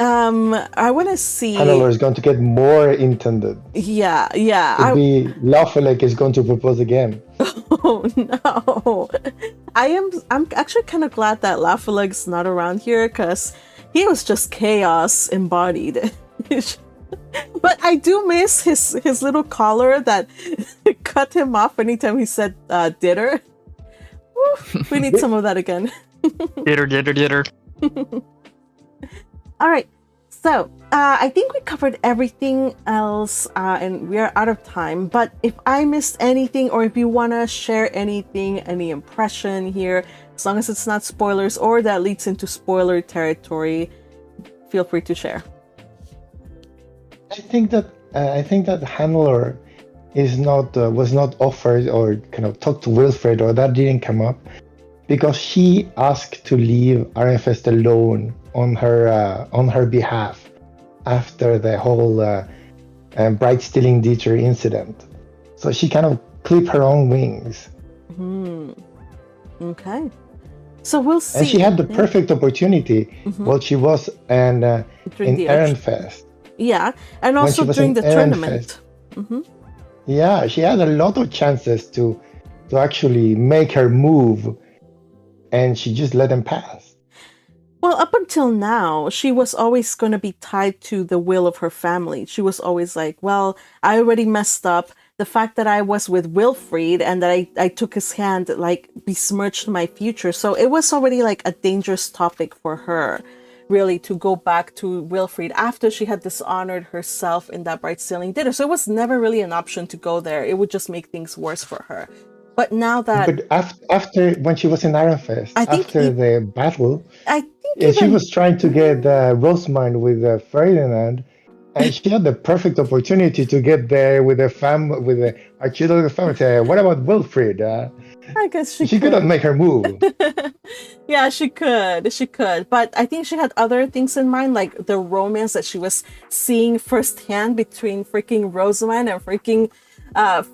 I want to see. Hannelore is going to get more intended. Yeah. Maybe Laufeyleg is going to propose again. Oh no! I'm actually kind of glad that Laufeyleg's not around here, because he was just chaos embodied. But I do miss his little collar that cut him off anytime he said "ditter." We need some of that again. Ditter. All right, so I think we covered everything else, and we are out of time. But if I missed anything, or if you want to share anything, any impression here, as long as it's not spoilers or that leads into spoiler territory, feel free to share. I think that Hannelore was not offered or kind of talked to Wilfred, or that didn't come up, because she asked to leave Ehrenfest alone on her behalf after the whole Bright stealing Dieter incident. So she kind of clipped her own wings. Okay. So we'll see. And she had the perfect opportunity while she was in Ehrenfest. Yeah, and also during the tournament. Yeah, she had a lot of chances to actually make her move, and she just let them pass. Well, up until now, she was always going to be tied to the will of her family. She was always like, well, I already messed up. The fact that I was with Wilfrid and that I took his hand, like, besmirched my future. So it was already like a dangerous topic for her, really, to go back to Wilfrid after she had dishonored herself in that Bright stealing dinner. So it was never really an option to go there. It would just make things worse for her. But now that... But after when she was in Ehrenfest, after the battle, she was trying to get Rosamund with Ferdinand, and she had the perfect opportunity to get there with the Archduke family. Say, what about Wilfrid? I guess she could not make her move. Yeah, she could. But I think she had other things in mind, like the romance that she was seeing firsthand between freaking Rosamund and freaking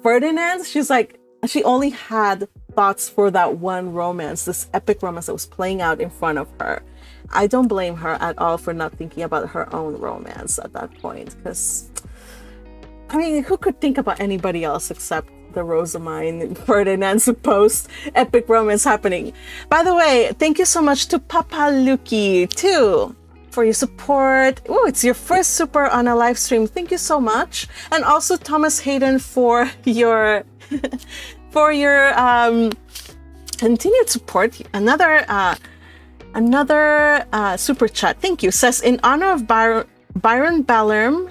Ferdinand. She's like, she only had thoughts for that one romance, this epic romance that was playing out in front of her. I don't blame her at all for not thinking about her own romance at that point, because, I mean, who could think about anybody else except the Rosamund Ferdinand supposed epic romance happening? By the way, thank you so much to Papa Luki too for your support. Oh, it's your first super on a live stream. Thank you so much. And also Thomas Hayden for your continued support. Another super chat. Thank you. Says, in honor of Byron Balim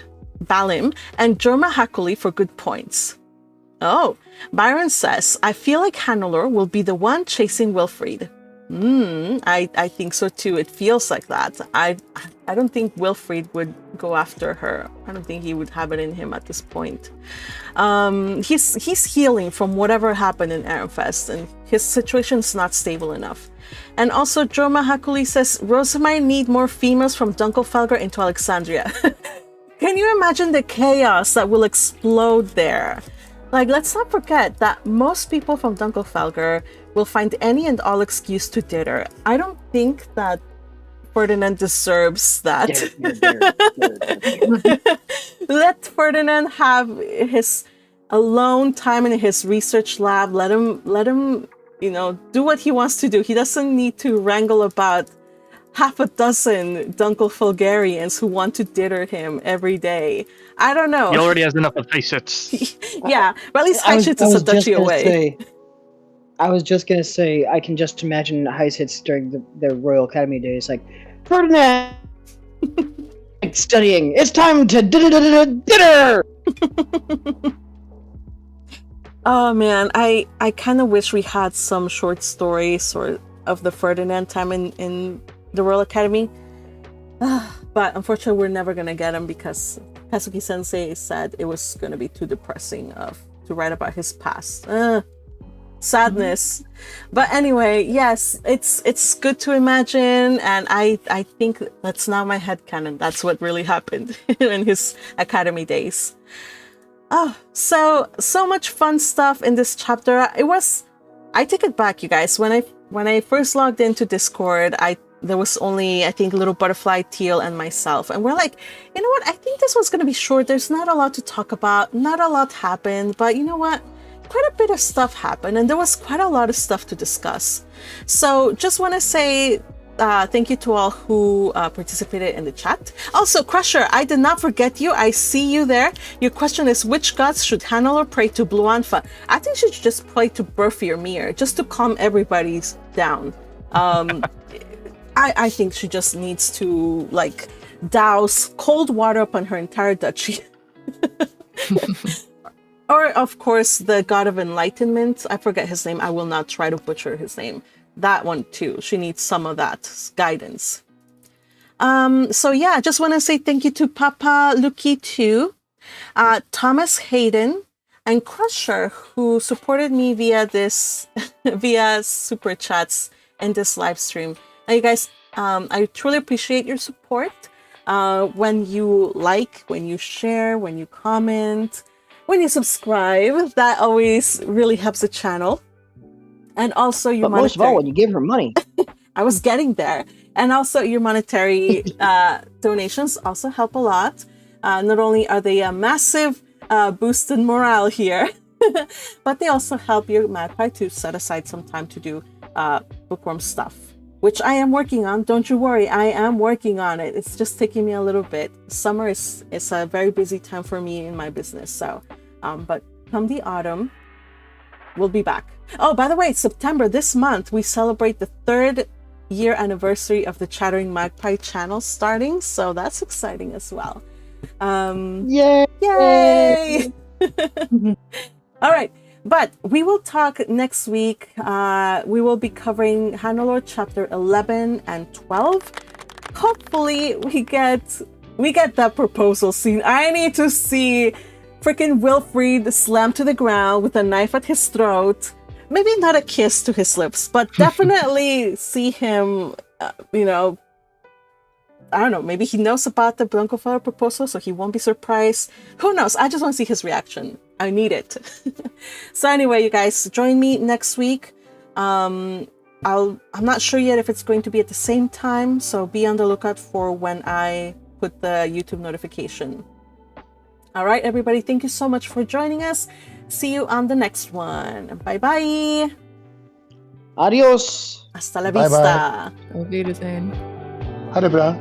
and Jorma Hakuli for good points. Oh, Byron says, I feel like Hannelore will be the one chasing Wilfrid. I think so too. It feels like that. I don't think Wilfried would go after her. I don't think he would have it in him at this point. He's healing from whatever happened in Arenfest, and his situation's not stable enough. And also, Jorma Hakuli says Rosa might need more females from Dunkelfelger into Alexandria. Can you imagine the chaos that will explode there? Like, let's not forget that most people from Dunkelfelger will find any and all excuse to ditter. I don't think that Ferdinand deserves that. Let Ferdinand have his alone time in his research lab. Let him, do what he wants to do. He doesn't need to wrangle about half a dozen Dunkelfelgarians who want to ditter him every day. I don't know. He already has enough of Heisitz. Yeah, but at least Heisitz is a duchy away. I was just gonna say, I can just imagine Heisitz during the Royal Academy days, like, Ferdinand studying. It's time to dinner. Oh man, I kind of wish we had some short stories of the Ferdinand time in the Royal Academy, but unfortunately, we're never gonna get them because Kazuki Sensei said it was gonna be too depressing to write about his past. Sadness. But anyway, yes, it's good to imagine, and I think that's not my headcanon. That's what really happened in his academy days. Oh, so much fun stuff in this chapter. I take it back, you guys. When I first logged into Discord, there was only, I think, Little Butterfly, Teal, and myself. And we're like, you know what? I think this one's going to be short. There's not a lot to talk about. Not a lot happened. But you know what? Quite a bit of stuff happened. And there was quite a lot of stuff to discuss. So just want to say thank you to all who participated in the chat. Also, Crusher, I did not forget you. I see you there. Your question is, which gods should Hannelore pray to Blue Anfa? I think she should just pray to Berfirmir, just to calm everybody down. I think she just needs to, like, douse cold water upon her entire duchy. Or, of course, the god of enlightenment. I forget his name. I will not try to butcher his name. That one, too. She needs some of that guidance. So, yeah, just want to say thank you to Papa Luki, too. Thomas Hayden and Crusher, who supported me via via Super Chats in this live stream. Now, you guys, I truly appreciate your support. When you like, when you share, when you comment, when you subscribe, that always really helps the channel. And also your monetary... most of all, when you give her money. I was getting there. And also your monetary donations also help a lot. Not only are they a massive boost in morale here, but they also help your Magpie to set aside some time to do bookworm stuff, which I am working on. Don't you worry, I am working on it. It's just taking me a little bit. Summer is a very busy time for me in my business. So, but come the autumn, we'll be back. Oh, by the way, September, this month, we celebrate the 3rd year anniversary of the Chattering Magpie channel starting. So that's exciting as well. Yay! Yay! All right. But we will talk next week. We will be covering Hannelore chapter 11 and 12. Hopefully we get that proposal scene. I need to see freaking Wilfried slammed to the ground with a knife at his throat. Maybe not a kiss to his lips, but definitely see him, I don't know, maybe he knows about the Dunkelfelder proposal, so he won't be surprised. Who knows? I just want to see his reaction. I need it. So anyway, you guys, join me next week. I'm not sure yet if it's going to be at the same time, so be on the lookout for when I put the YouTube notification. All right, everybody, thank you so much for joining us. See you on the next one. Bye-bye. Adios. Hasta la vista. Auf Wiedersehen. Ha det bra.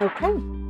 Okay.